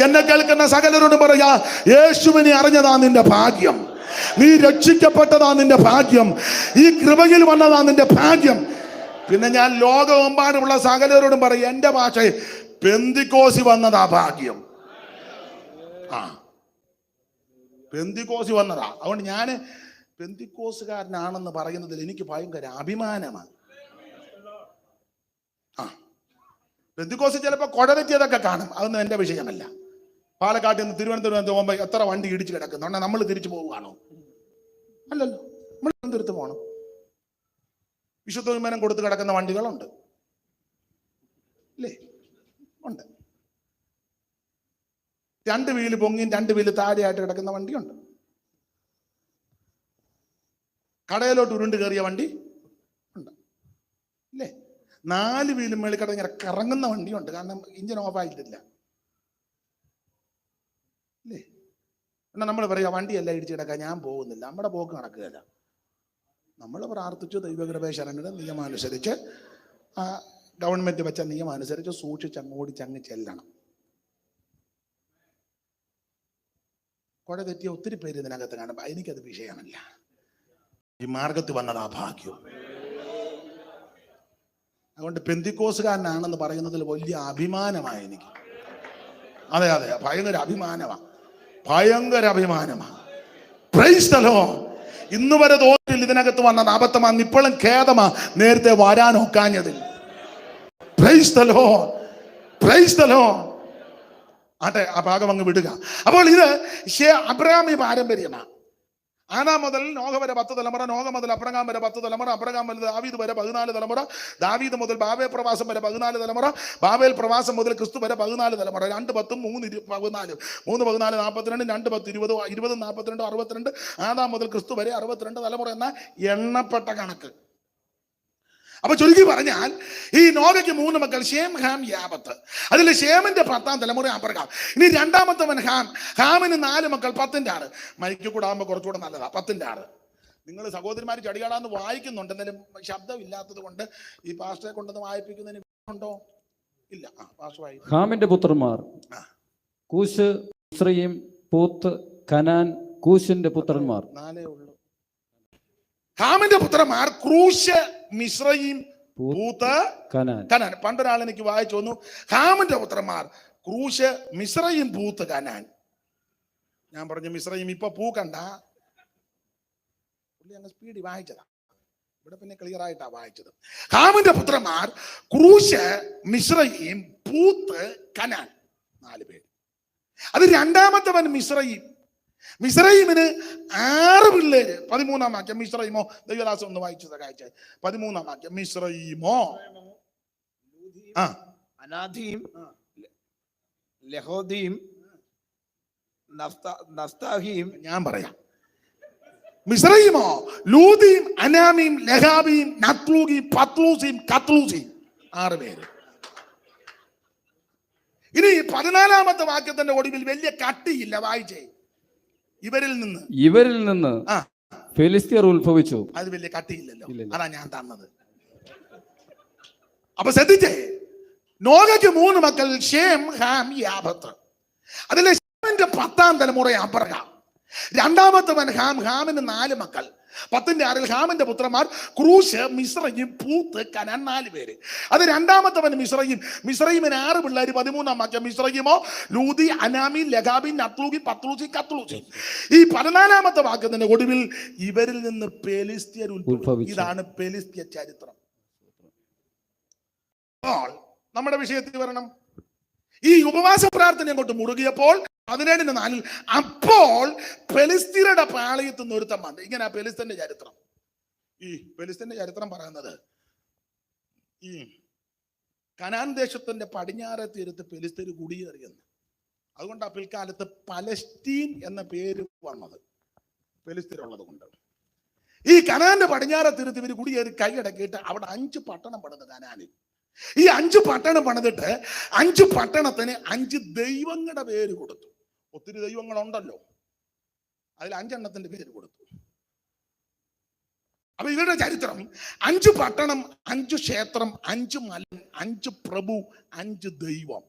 എന്നെ കേൾക്കുന്ന സകലരോടും പറയാ, യേശുവിനെ അറിഞ്ഞതാ നിന്റെ ഭാഗ്യം, നീ രക്ഷിക്കപ്പെട്ടതാ നിന്റെ ഭാഗ്യം, ഈ കൃപയിൽ വന്നതാ നിന്റെ ഭാഗ്യം. പിന്നെ ഞാൻ ലോകമെമ്പാടുമുള്ള സകലരോടും പറയും, എന്റെ ഭാഷയിൽ പെന്തിക്കോസി വന്നതാ ഭാഗ്യം. പെന്തിക്കോസി വന്നതാ. അതുകൊണ്ട് ഞാൻ പെന്തിക്കോസുകാരനാണെന്ന് പറയുന്നതിൽ എനിക്ക് ഭയങ്കര അഭിമാനമാണ്. പെന്തിക്കോസ് ചിലപ്പോൾ കുഴതെറ്റിയതൊക്കെ കാണും, അതൊന്നും എൻ്റെ വിഷയമല്ല. പാലക്കാട്ടിൽ നിന്ന് തിരുവനന്തപുരം പോകുമ്പോൾ എത്ര വണ്ടി ഇടിച്ച് കിടക്കുന്നുണ്ട്, നമ്മൾ തിരിച്ചു പോവുകയാണോ? അല്ലല്ലോ, നമ്മൾ തിരുത്ത് പോകണം. വിശുദ്ധ വിമാനം കൊടുത്ത് കിടക്കുന്ന വണ്ടികളുണ്ട്, അല്ലേ? ഉണ്ട്. 2 വീല് പൊങ്ങിയും 2 വീല് താഴെയായിട്ട് കിടക്കുന്ന വണ്ടിയുണ്ട്. കടയിലോട്ട് ഉരുണ്ട് കയറിയ വണ്ടി ഉണ്ട്, അല്ലേ? 4 വീലും മേളിൽ കിടന്ന് ഇങ്ങനെ കറങ്ങുന്ന വണ്ടിയുണ്ട്, കാരണം എഞ്ചിൻ ഓഫ് ആയിട്ടില്ല, അല്ലേ? എന്നാൽ നമ്മൾ പറയാം, വണ്ടിയെല്ലാം ഇടിച്ച് കിടക്കാൻ ഞാൻ പോകുന്നില്ല. നമ്മുടെ പോക്ക് നടക്കുകയില്ല. നമ്മൾ പ്രാർത്ഥിച്ചു, ദൈവകൃപ ശരണയുടെ നിയമമനുസരിച്ച്, ഗവൺമെന്റ് വെച്ച നിയമമനുസരിച്ച് സൂക്ഷിച്ചങ്ങ് ഓടിച്ചങ്ങ് ചെല്ലണം. കുഴ തെറ്റിയ ഒത്തിരി പേര് ഇതിനകത്ത് കാണുമ്പോൾ എനിക്കത് വിഷയമല്ല. ഈ മാർഗത്തിൽ വന്നതാ ഭാഗ്യം. അതുകൊണ്ട് പെന്തിക്കോസുകാരനാണെന്ന് പറയുന്നതിൽ വലിയ അഭിമാനമാണ് എനിക്ക്. അതെ, ഭയങ്കര അഭിമാനമാണ്, ഭയങ്കര അഭിമാനമാണ്. Praise the Lord. ഇന്ന് വരെ തോന്നില്ല ഇതിനകത്ത് വന്നത് അബദ്ധമാണ്, ഇപ്പോഴും ഖേദമാ നേരത്തെ വരാനൊക്കാഞ്ഞതിൽ. Praise the Lord, praise the Lord. ആട്ടെ, ആ ഭാഗം അങ്ങ് വിടുക. അപ്പോൾ ഇത് അബ്രഹാമി പാരമ്പര്യമാണ്. ആദാം മുതൽ നോഹ വരെ 10 തലമുറ, നോഹ മുതൽ അബ്രഹാം വരെ 10 തലമുറ, അബ്രഹാം മുതൽ ദാവീദ് വരെ 14 തലമുറ, ദാവീദ് മുതൽ ബാബേൽ പ്രവാസം വരെ 14 തലമുറ, ബാബേൽ പ്രവാസം മുതൽ ക്രിസ്തു വരെ 14 തലമുറ. 2 10 3 14, 3 14 42, 2 10 20, 20 42 62. ആദാം മുതൽ ക്രിസ്തു വരെ 62 തലമുറ എന്ന എണ്ണപ്പെട്ട കണക്ക്. അപ്പൊ ചുരുക്കി പറഞ്ഞാൽ, ഈ നോഹയ്ക്ക് 3 മക്കൾ, ഷേം, ഹാം, യാഫത്ത്. അതിൽ ഷേമിന്റെ 10ാം തലമുറ അബ്രഹാം. ഇനി രണ്ടാമത്തവൻ ഹാം. ഹാമിന് 4 മക്കൾ, 10ന്റെ 6. മൈക്ക് കൂടെ ആകുമ്പോൾ കുറച്ചുകൂടെ നല്ലതാ, 10ന്റെ 6. നിങ്ങൾ സഹോദരിമാർ ചടികാടാന്ന് വായിക്കുന്നുണ്ട്, എന്നാലും ശബ്ദം ഇല്ലാത്തത് കൊണ്ട് ഈ പാസ്റ്ററെ കൊണ്ടൊന്ന് വായിപ്പിക്കുന്നതിന് ഉണ്ടോ? ഇല്ല. പാസ്റ്റർ വായിക്കും. ഹാമിന്റെ പുത്രന്മാർ കൂശ്, മിസ്രയീം, പൂത്ത്, കനാൻ. കൂശിന്റെ പുത്രന്മാർ 4 ഉള്ളൂ. ഹാമിന്റെ പുത്രന്മാർ ക്രൂശ്, മിസ്രയീം, പൂത്ത്, കനാൻ. പണ്ടൊരാൾ എനിക്ക് വായിച്ചു വന്നു, ഹാമിന്റെ പുത്രന്മാർ ക്രൂശ്, മിസ്രയീം, പൂത്ത്, കനാൻ. ഞാൻ പറഞ്ഞു, മിസ്രയീം ഇപ്പൊ പൂ കണ്ട സ്പീഡിൽ വായിച്ചതാ, ഇവിടെ പിന്നെ ക്ലിയർ ആയിട്ടാ വായിച്ചത്. ഹാമിന്റെ പുത്രന്മാർ ക്രൂശ്, മിസ്രയീം, പൂത്ത്, കനാൻ. 4 പേര്. അത് രണ്ടാമത്തവൻ മിസ്രയീം. മിസ്രയീമിന് 6 പിള്ളേര്. 13ാം വാക്യം. മിസ്രയീമോ, ദൈവദാസം ഒന്ന് വായിച്ചു സഹായിച്ച 13ാം വാക്യം. മിസ്രയീമോ, അനാദീം, ലഹോദീം, നഫ്താഹീം. ഞാൻ പറയാം. മിസ്രയീമോ, ലൂദീം, അനാമീം, ലഹാബീം, നത്ലൂഗീം, പത്ലൂസീം, കത്ലൂസീം. 6 പേര്. ഇനി 14ാമത്തെ വാക്യത്തിന്റെ ഒടുവിൽ വലിയ കട്ടിയില്ല, വായിച്ചേ. ഇവരിൽ നിന്ന് ഫെലിസ്ത്യർ ഉത്ഭവിച്ചു. അത് വലിയ കട്ടിയില്ലല്ലോ, അതാ ഞാൻ തന്നത്. അപ്പൊ ശ്രദ്ധിച്ചേ, നോഹയ്ക്ക് 3 മക്കൾ, ഷേം, ഹാം, യാഫത്ത്. അതിലെ ഷേമിന്റെ 10ാം തലമുറ അബ്രഹാം. രണ്ടാമത്തവൻ ഹാം. ഹാമിന് 4 മക്കൾ. 10ന്റെ 6 ഹാമിന്റെ പുത്രന്മാർ ക്രൂശ്, മിസ്രയീം, പൂത്ത്, കനാൻ. 4 പേര്. അത് രണ്ടാമത്തവൻ മിസ്രയീം. മിസ്രയീമിന് 6 പിള്ളേര്. 13ാം വാക്യം. മിസ്രയീമോ, ലൂദി, അനാമി, ലഗാബി, നത്ലൂഗി, പത്ലൂസി, കത്ലൂസി. ഈ 14ാമത്തെ വാക്യത്തിന്റെ ഒടുവിൽ ഇവരിൽ നിന്ന് ഫെലിസ്ത്യർ ഉത്ഭവിച്ചു. ഇതാണ് ഫെലിസ്ത്യ ചരിത്രം. നമ്മുടെ വിഷയത്തിൽ വരണം. ഈ ഉപവാസ പ്രാർത്ഥന അങ്ങോട്ട് മുറുകിയപ്പോൾ 17:4 അപ്പോൾ ഫെലിസ്ത്യരുടെ പാളയത്തിൽ നിന്ന് ഒരുത്തം വന്നു. ഇങ്ങനെ ഫെലിസ്ത്യന്റെ ചരിത്രം. ഈ ഫെലിസ്ത്യന്റെ ചരിത്രം പറയുന്നത്, ഈ കനാൻ ദേശത്തിന്റെ പടിഞ്ഞാറെ തീരത്ത് ഫെലിസ്ത്യർ കുടിയേറിയെന്ന്. അതുകൊണ്ടാണ് പിൽക്കാലത്ത് പലസ്തീൻ എന്ന പേര് വന്നത്, ഫെലിസ്ത്യരുള്ളത് കൊണ്ട്. ഈ കനാന്റെ പടിഞ്ഞാറെ തീരത്ത് ഇവർ കുടിയേറി കൈയടക്കിയിട്ട് അവിടെ 5 പട്ടണം പണിത് കനാനിൽ. ഈ 5 പട്ടണം പണിതിട്ട് 5 പട്ടണത്തിന് 5 ദൈവങ്ങളുടെ പേര് കൊടുത്തു. ഒത്തിരി ദൈവങ്ങളുണ്ടല്ലോ, അതിൽ 5 എണ്ണത്തിന്റെ പേര് കൊടുത്തു. അപ്പൊ ഇവരുടെ ചരിത്രം 5 പട്ടണം, 5 ക്ഷേത്രം, 5 മല, 5 പ്രഭു, 5 ദൈവം.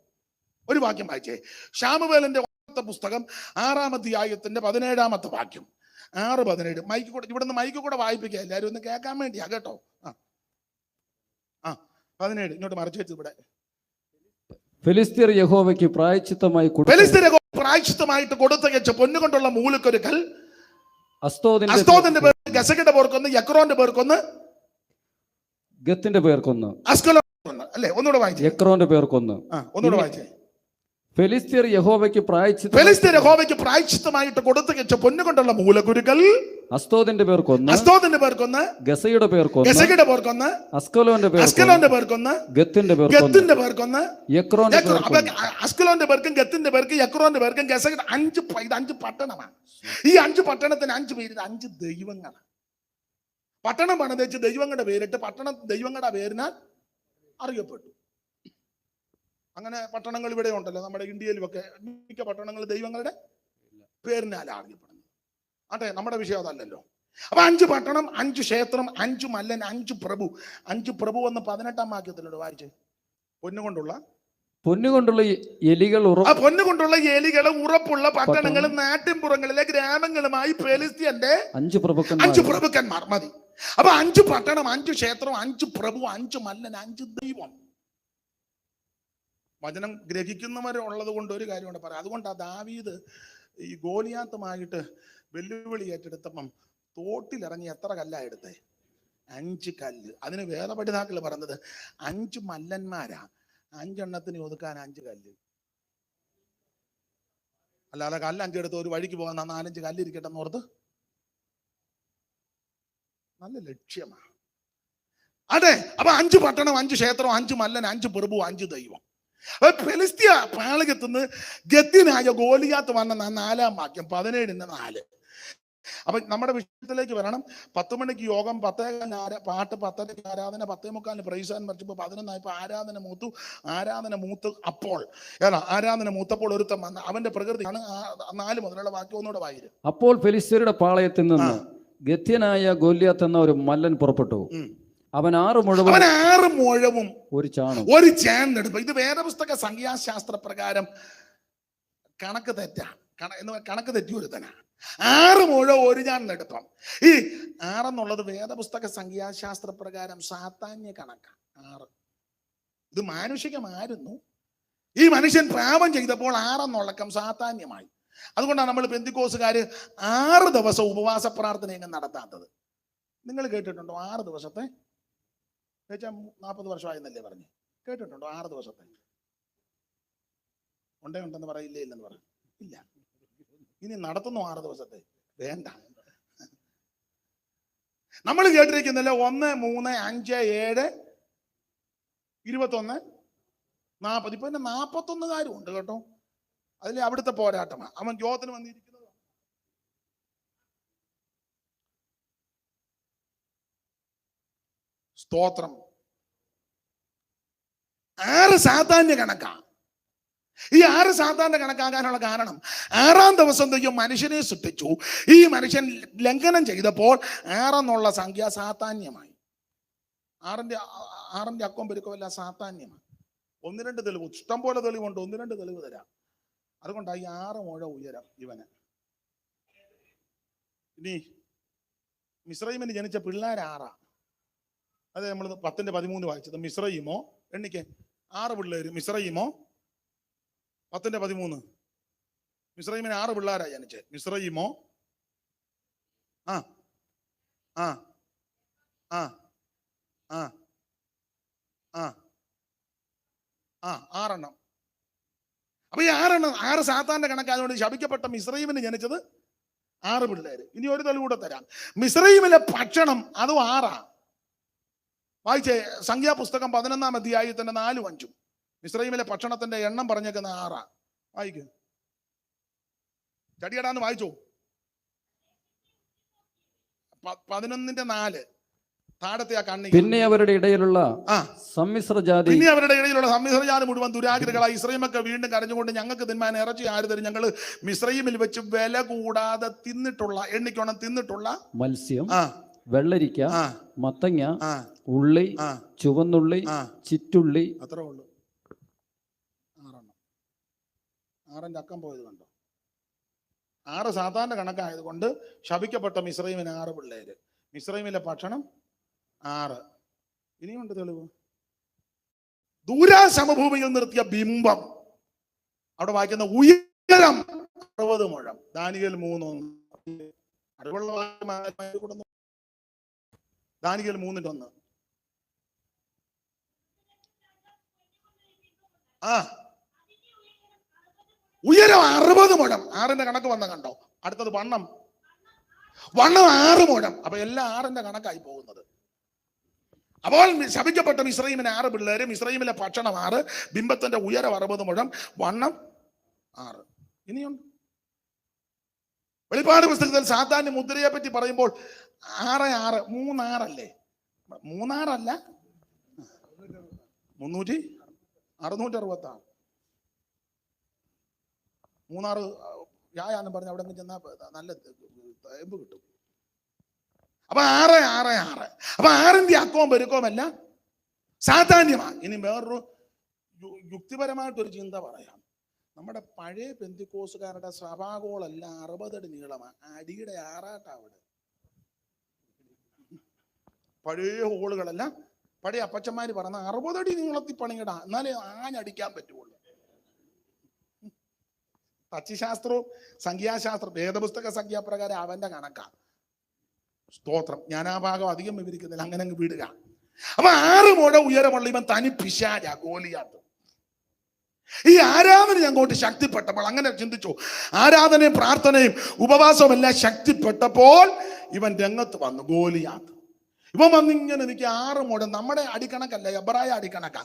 ഒരു വാക്യം വായിച്ചേ. ശാമുവേലിന്റെ പുസ്തകം 6-ാം അധ്യായത്തിന്റെ 17-ാമത്തെ വാക്യം. 6:17. മൈക്ക് കൂടെ ഇവിടുന്ന് മൈക്ക് കൂടെ വായിപ്പിക്കുക, എല്ലാവരും ഒന്ന് കേൾക്കാൻ വേണ്ടിയാ കേട്ടോ. 17 ഇങ്ങോട്ട് മറിച്ച് വെച്ചത് ഇവിടെ. ഫെലിസ്ത്യർ യഹോവയ്ക്ക് പ്രായശ്ചിത്തമായിട്ട് കൊടുത്തയച്ച പൊന്നുകൊണ്ടുള്ള മൂലക്കൊരുക്കൽ അസ്തോദിന്റെ പേർക്ക് ഗസയുടെ പേർക്കൊന്ന്, യക്രോന്റെ പേർക്കൊന്ന്, ഗത്തിന്റെ പേർക്കൊന്ന്, അസ്കലോൻ അല്ലേ. ഒന്നുകൂടെ വായിച്ചേ. യക്രോന്റെ പേർക്കൊന്ന്. ഒന്നുകൂടെ വായിച്ചേ. ഫെലിസ്ത്യർ യഹോവയ്ക്ക് പ്രായശ്ചിത്തമായിട്ട് കൊടുത്തയച്ച പൊന്നുകൊണ്ടുള്ള മൂലക്കുരുക്കൽ അസ്തോദിന്റെ പേർക്കൊന്ന്, ഗസയുടെ പേർക്കൊന്ന്, അസ്കലോന്റെ പേർക്കൊന്ന്, ഗത്തിന്റെ പേർക്കൊന്ന്, യക്രോന്റെ പേർക്കൊന്ന്. അസ്കലോന്റെ പേർക്കും ഗത്തിന്റെ പേർക്ക് യക്രോന്റെ പേർക്കും ഗസയുടെ 5 പട്ടണമാണ്. ഈ 5 പട്ടണത്തിന് 5 പേര്, 5 ദൈവങ്ങളാണ്. പട്ടണം പണിതേച്ച് ദൈവങ്ങളുടെ പേരിട്ട് പട്ടണം ദൈവങ്ങളുടെ പേരിനാൽ അറിയപ്പെട്ടു. അങ്ങനെ പട്ടണങ്ങൾ ഇവിടെ ഉണ്ടല്ലോ, നമ്മുടെ ഇന്ത്യയിലുമൊക്കെ മിക്ക പട്ടണങ്ങൾ ദൈവങ്ങളുടെ പേരിനാലാണ് അറിയപ്പെടുന്നത്. അതെ, നമ്മുടെ വിഷയം അതല്ലല്ലോ. അപ്പൊ 5 പട്ടണം, 5 ക്ഷേത്രം, 5 മല്ലൻ, 5 പ്രഭു. 5 പ്രഭു എന്ന് 18-ാം വാക്യത്തിലോട് വായിച്ച്. പൊന്നുകൊണ്ടുള്ള എലികൾ, പൊന്നുകൊണ്ടുള്ള എലികള് ഉറപ്പുള്ള പട്ടണങ്ങൾ, നാട്ടിൻപുറങ്ങളിലെ ഗ്രാമങ്ങളുമായി ഫെലിസ്ത്യന്റെ 5 പ്രഭുക്കന്മാർ മതി. അപ്പൊ 5 പട്ടണം, 5 ക്ഷേത്രം, 5 പ്രഭു, 5 മല്ലൻ, 5 ദൈവം. വചനം ഗ്രഹിക്കുന്നവരുള്ളത് കൊണ്ട് ഒരു കാര്യം കൊണ്ട് പറയാം. അതുകൊണ്ടാണ് ദാവീദ് ഈ ഗോലിയാത്തുമായിട്ട് വെല്ലുവിളി ഏറ്റെടുത്തപ്പം തോട്ടിലിറങ്ങി എത്ര കല്ലാ എടുത്തേ? 5 കല്ല്. അതിന് വേദപഠിതാക്കൾ പറഞ്ഞത് 5 മല്ലന്മാരാ, 5 എണ്ണത്തിന് ഒതുക്കാൻ 5 കല്ല്. അല്ലാതെ കല്ല് 5 എടുത്ത് ഒരു വഴിക്ക് പോകാൻ 4-5 കല്ലിരിക്കട്ടെ എന്നോർത്ത് നല്ല ലക്ഷ്യമാണ്. അതെ, അപ്പൊ 5 പട്ടണം, 5 ക്ഷേത്രം, 5 മല്ലൻ, 5 പ്രഭു, 5 ദൈവം. ഫെലിസ്ത്യ പാളയത്തുനിന്ന് ഗത്യനായ ഗോലിയാത്ത് വന്ന 4-ാം വാക്യം 17:4. അപ്പൊ നമ്മുടെ വിഷയത്തിലേക്ക് വരണം. 10 മണിക്ക് യോഗം, 10 പാട്ട്, 10 ആരാധന, 10:45 പ്രൈസാൻ മറിച്ചപ്പോ 11 ആരാധന മൂത്ത് അപ്പോൾ ആരാധന മൂത്തപ്പോൾ ഒരുത്തം വന്ന അവന്റെ പ്രകൃതിയാണ് 4 മുതലുള്ള വാക്യം. ഒന്നുകൂടെ വായിരും. അപ്പോൾ ഫെലിസ്ത്യരുടെ പാളയത്തിൽ നിന്ന് ഗത്യനായ ഗോലിയാത്ത് എന്ന ഒരു മല്ലൻ പുറപ്പെട്ടു. അവൻ 6 മുഴവും ഒരു ചാണെടുപ്പ്. ഇത് വേദപുസ്തക സംഖ്യാശാസ്ത്ര പ്രകാരം കണക്ക് തെറ്റി ഒരുത്തനാ. 6 മുഴം ഒരു ചാണെടുപ്പം. ഈ 6 എന്നുള്ളത് വേദപുസ്തക സംഖ്യാശാസ്ത്ര പ്രകാരം സാത്താന്യ കണക്കാ. 6 ഇത് മാനുഷികമായിരുന്നു. ഈ മനുഷ്യൻ പാപം ചെയ്തപ്പോൾ 6 എന്നുള്ളക്കം സാത്താന്യമായി. അതുകൊണ്ടാണ് നമ്മൾ പെന്തിക്കോസുകാര് 6 ദിവസം ഉപവാസ പ്രാർത്ഥന എങ്ങനെ നടത്താത്തത്. നിങ്ങൾ കേട്ടിട്ടുണ്ടോ 6 ദിവസത്തെ? 40 വർഷമായെന്നല്ലേ പറഞ്ഞു. കേട്ടിട്ടുണ്ടോ 6 ദിവസത്തെ? ഉണ്ടെന്ന് പറയില്ലേ? ഇല്ലെന്ന് പറഞ്ഞു. ഇല്ല. ഇനി നടത്തുന്നു 6 ദിവസത്തെ? വേണ്ട. നമ്മൾ കേട്ടിരിക്കുന്നില്ല 1, 3, 5, 7, 21, 40. ഇപ്പൊ 41 ഉണ്ട് കേട്ടോ. അതിൽ അവിടുത്തെ പോരാട്ടമാണ്. അവൻ യോധന് വന്നിരിക്കുന്നത്. സ്തോത്രം. 6 സാധാന്യ കണക്കാ. ഈ 6 സാധാരണ കണക്കാകാനുള്ള കാരണം 6-ാം ദിവസം ദൈവം മനുഷ്യനെ സൃഷ്ടിച്ചു. ഈ മനുഷ്യൻ ലംഘനം ചെയ്തപ്പോൾ 6 എന്നുള്ള സംഖ്യ സാധാന്യമായി. 6-ന്റെ അക്കവും പെരുക്കവും എല്ലാം സാധാന്യമാണ്. 1-2 തെളിവ്, ഇഷ്ടം പോലെ തെളിവുണ്ട്. 1-2 തെളിവ് തരാം. അതുകൊണ്ടാണ് ഈ 6 മുഴ ഉയരം ഇവന്. ഇനി മിസ്രൈമിന് ജനിച്ച പിള്ളേർ 6. അതെ, നമ്മൾ 10:13 വായിച്ചത്. മിസ്രൈമോ എണ്ണിക്ക് 6 പിള്ളേര്. മിസ്രൈമോ 10:13. മിസ്രൈമിന് 6 പിള്ളേരായി ജനിച്ചേ. മിസ്രൈമോ 6 എണ്ണം. അപ്പൊ ഈ 6 സാധാരണ കണക്കായതുകൊണ്ട് ശപിക്കപ്പെട്ട മിസ്രൈമിന് ജനിച്ചത് 6 പിള്ളേര്. ഇനി ഒരു തെളിവൂടെ തരാം. മിസ്രൈമിലെ ഭക്ഷണം അതും 6. വായിച്ചേ, സംഖ്യാപുസ്തകം 11-ാം അധ്യായത്തിന്റെ 4-ഉം 5-ഉം. മിസ്രൈമിലെ ഭക്ഷണത്തിന്റെ എണ്ണം പറഞ്ഞേക്കുന്ന 6. വായിക്ക്, ചടിയടാന്ന് വായിച്ചോ. 11:4 താഴത്തെ ആ കണ്ണി. പിന്നെ അവരുടെ ഇടയിലുള്ള സമ്മിശ്രജാതി മുഴുവൻ ദുരാഗ്രഹങ്ങളായി. ഇസ്രായേൽമക്കൾ വീണ്ടും കരഞ്ഞുകൊണ്ട് ഞങ്ങൾക്ക് തിന്മാൻ ഇറച്ചി ആര് തരും? ഞങ്ങൾ മിസ്രൈമിൽ വെച്ച് വില കൂടാതെ തിന്നിട്ടുള്ള മത്സ്യം, വെള്ളരിക്ക, മത്തങ്ങ, ഉള്ളി, ചുവന്നുള്ളി, ചിറ്റുള്ളി. അത്രേ ഉള്ളൂ. 6ന്റെ അക്കം പോയത് കണ്ടോ? 6 സാധാരണ കണക്കായതുകൊണ്ട് ശപിക്കപ്പെട്ട മിസ്രയീമിന് 6 പിള്ളേര്, മിസ്രയീമിലെ ഭക്ഷണം 6. ഇനിയുണ്ട് തെളിവ്. ദൂരാ സമഭൂമിയിൽ നിർത്തിയ ബിംബം, അവിടെ വായിക്കുന്ന ഉയരം 60 മുഴം. ദാനിയേൽ 3:1. അറിവുള്ള ദാനിയേൽ 3:1. ഉയരം 60 മുഴം. 6ന്റെ കണക്ക് വന്ന കണ്ടോ? അടുത്തത് വണ്ണം 6 മുഴം. അപ്പൊ എല്ലാം 6ന്റെ കണക്കായി പോകുന്നത്. അപ്പോൾ ശപിക്കപ്പെട്ട മിസ്രയീമിന് 6 പിള്ളേര്, മിസ്രയീമിലെ ഭക്ഷണം 6, ബിംബത്തിന്റെ ഉയരം 60 മുഴം, വണ്ണം 6. ഇനിയുണ്ട്. വെളിപ്പാട് പുസ്തകത്തിൽ സാത്താന്റെ മുദ്രയെ പറ്റി പറയുമ്പോൾ 6 3 അല്ലേ? 3 അല്ല, 666. 3 യാന്ന് പറഞ്ഞ അവിടെ ചെന്നാ നല്ല തേമ്പ് കിട്ടും. അപ്പൊ 6. അപ്പൊ 6ന്റെ അക്കവും പെരുക്കവുമല്ല സാധാന്യമാണ്. ഇനി വേറൊരു യുക്തിപരമായിട്ടൊരു ചിന്ത പറയാം. നമ്മുടെ പഴയ പെന്തിക്കോസുകാരുടെ സഭാഗോളല്ല 60 അടി നീളമാണ്, അടിയുടെ ആറാട്ടാവിടെ. പഴയ ഹോളുകളല്ല, പഴയ അപ്പച്ചന്മാര് പറഞ്ഞ 60 അടി നീളത്തിൽ പണിയിടാ, എന്നാലേ ആഞ്ഞടിക്കാൻ പറ്റുള്ളൂ. തച്ചുശാസ്ത്രവും സംഖ്യാശാസ്ത്രം, വേദപുസ്തക സംഖ്യാപ്രകാരം അവന്റെ കണക്കാണ്. സ്തോത്രം. ഞാൻ ആ ഭാഗം അധികം വിവരിക്കുന്നില്ല, അങ്ങനെ അങ്ങ് വിടുക. അപ്പൊ 6 മുഴം ഉയരമുള്ള ഇവൻ തനി പിശാച, ഗോലിയാത്ത്. ഈ ആരാധന അങ്ങോട്ട് ശക്തിപ്പെട്ടപ്പോൾ, അങ്ങനെ ചിന്തിച്ചു, ആരാധനയും പ്രാർത്ഥനയും ഉപവാസവും എല്ലാം ശക്തിപ്പെട്ടപ്പോൾ ഇവൻ രംഗത്ത് വന്നു, ഗോലിയാത്ത്. ഇവൻ വന്നിങ്ങനെ എനിക്ക് 6 മുഴം. നമ്മുടെ അടിക്കണക്കല്ല, എബ്രായ അടിക്കണക്ക.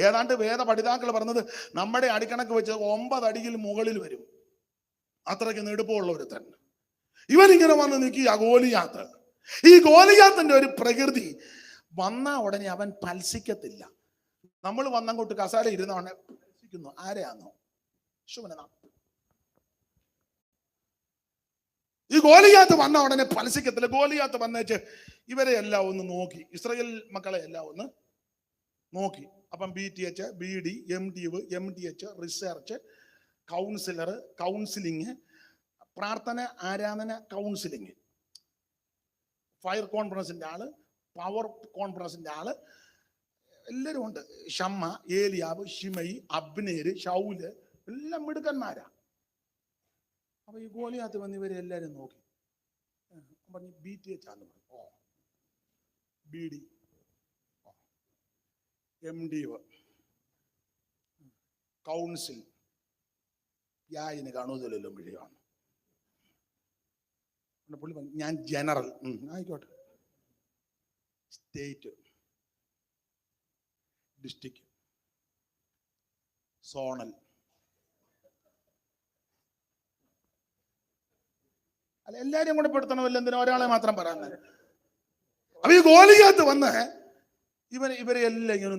ഏതാണ്ട് വേദ പഠിതാക്കൾ പറഞ്ഞത് നമ്മുടെ അടിക്കണക്ക് വെച്ച് 9 അടിയിൽ മുകളിൽ വരും, അത്രയ്ക്ക് നെടുപ്പമുള്ള ഒരുത്തൻ. ഇവൻ ഇങ്ങനെ വന്ന് നിൽക്കുക, ഗോലിയാത്ത്. ഈ ഗോലിയാത്തിന്റെ ഒരു പ്രകൃതി, വന്ന ഉടനെ അവൻ പൽസിക്കത്തില്ല. നമ്മൾ വന്നങ്ങോട്ട് കസാല ഇരുന്ന ഉടനെ പൽസിക്കുന്നു. ആരെയാന്നോ? ഈ ഗോലിയാത്ത് വന്ന ഉടനെ പൽസിക്കത്തില്ല. ഗോലിയാത്ത് വന്നേച്ച് ഇവരെ എല്ലാം ഒന്ന് നോക്കി, ഇസ്രായേൽ മക്കളെ എല്ലാം ഒന്ന് നോക്കി. അപ്പം BTH, BD, MDV, MDH, research, councillor, counselling, പ്രാർത്ഥന ആരാധന കൗൺസിലിങ്, ഫയർ കോൺഫറൻസിന്റെ ആള്, പവർ കോൺഫറൻസിന്റെ ആള്, എല്ലാവരും ഉണ്ട്. ഷമ്മ, ഏലിയാവ്, ഷിമയി, അബ്നേര്, ഷൗല്, എല്ലാം മിടുക്കന്മാരാ. അപ്പൊ ഈ ഗോലിയാത്ത് വന്ന് ഇവരെ എല്ലാരും നോക്കി പറഞ്ഞു, BTH ആന്ന് പറഞ്ഞു. BD, MDV, കൗൺസിൽ, യായിന് കാണുന്നതിലെല്ലാം വിളിയാണ്. പുള്ളി പറഞ്ഞു, ഞാൻ ജനറൽ. ആയിക്കോട്ടെ. സ്റ്റേറ്റ്, ഡിസ്ട്രിക്ട്, സോണൽ, അല്ല എല്ലാരെയും കൂടെ പെടുത്തണമല്ലോ, എന്തിനാ ഒരാളെ മാത്രം പറയുന്നത്? അപ്പൊ ഈ ഗോലിയാത്ത് വന്ന് ഇവരെ എല്ലാം ഇങ്ങനെ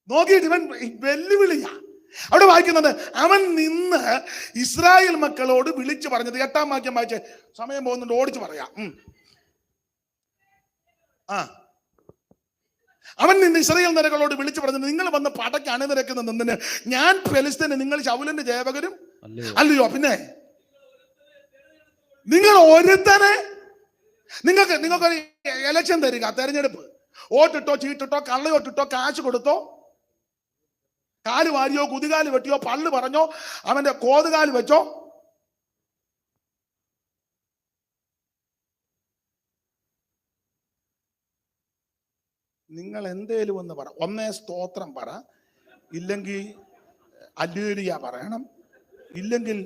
നോക്കിയിട്ട് ഇവൻ വെല്ലുവിളിയാ. അവിടെ വായിക്കുന്നത്, അവൻ നിന്ന് ഇസ്രായേൽ മക്കളോട് വിളിച്ചു പറഞ്ഞത്. 8-ാം വാക്യം വായിച്ചേ, സമയം പോകുന്നുണ്ട്, ഓടിച്ചു പറയാം. അവൻ നിന്ന് ഇസ്രായേൽ നിരകളോട് വിളിച്ചു പറഞ്ഞത്, നിങ്ങൾ വന്ന് പടയ്ക്ക് അണിനിരക്കുന്നതിന് ഞാൻ ഫെലിസ്തീന്, നിങ്ങൾ ശൗലിന്റെ ജയപകരും അല്ലയോ? പിന്നെ നിങ്ങൾ ഒരുത്തനെ, നിങ്ങൾക്ക് എലക്ഷൻ തരിക, തെരഞ്ഞെടുപ്പ്, വോട്ടിട്ടോ ചീട്ടിട്ടോ കള്ളയോട്ടിട്ടോ കാശ് കൊടുത്തോ, കാല് വാരിയോ കുതികാല് വെട്ടിയോ പള്ളു പറഞ്ഞോ അവന്റെ കോതുകാല് വെച്ചോ, നിങ്ങൾ എന്തേലും ഒന്ന് പറ. ഒന്നേ സ്തോത്രം പറ, ഇല്ലെങ്കിൽ ഹല്ലേലൂയ പറയണം, ഇല്ലെങ്കിൽ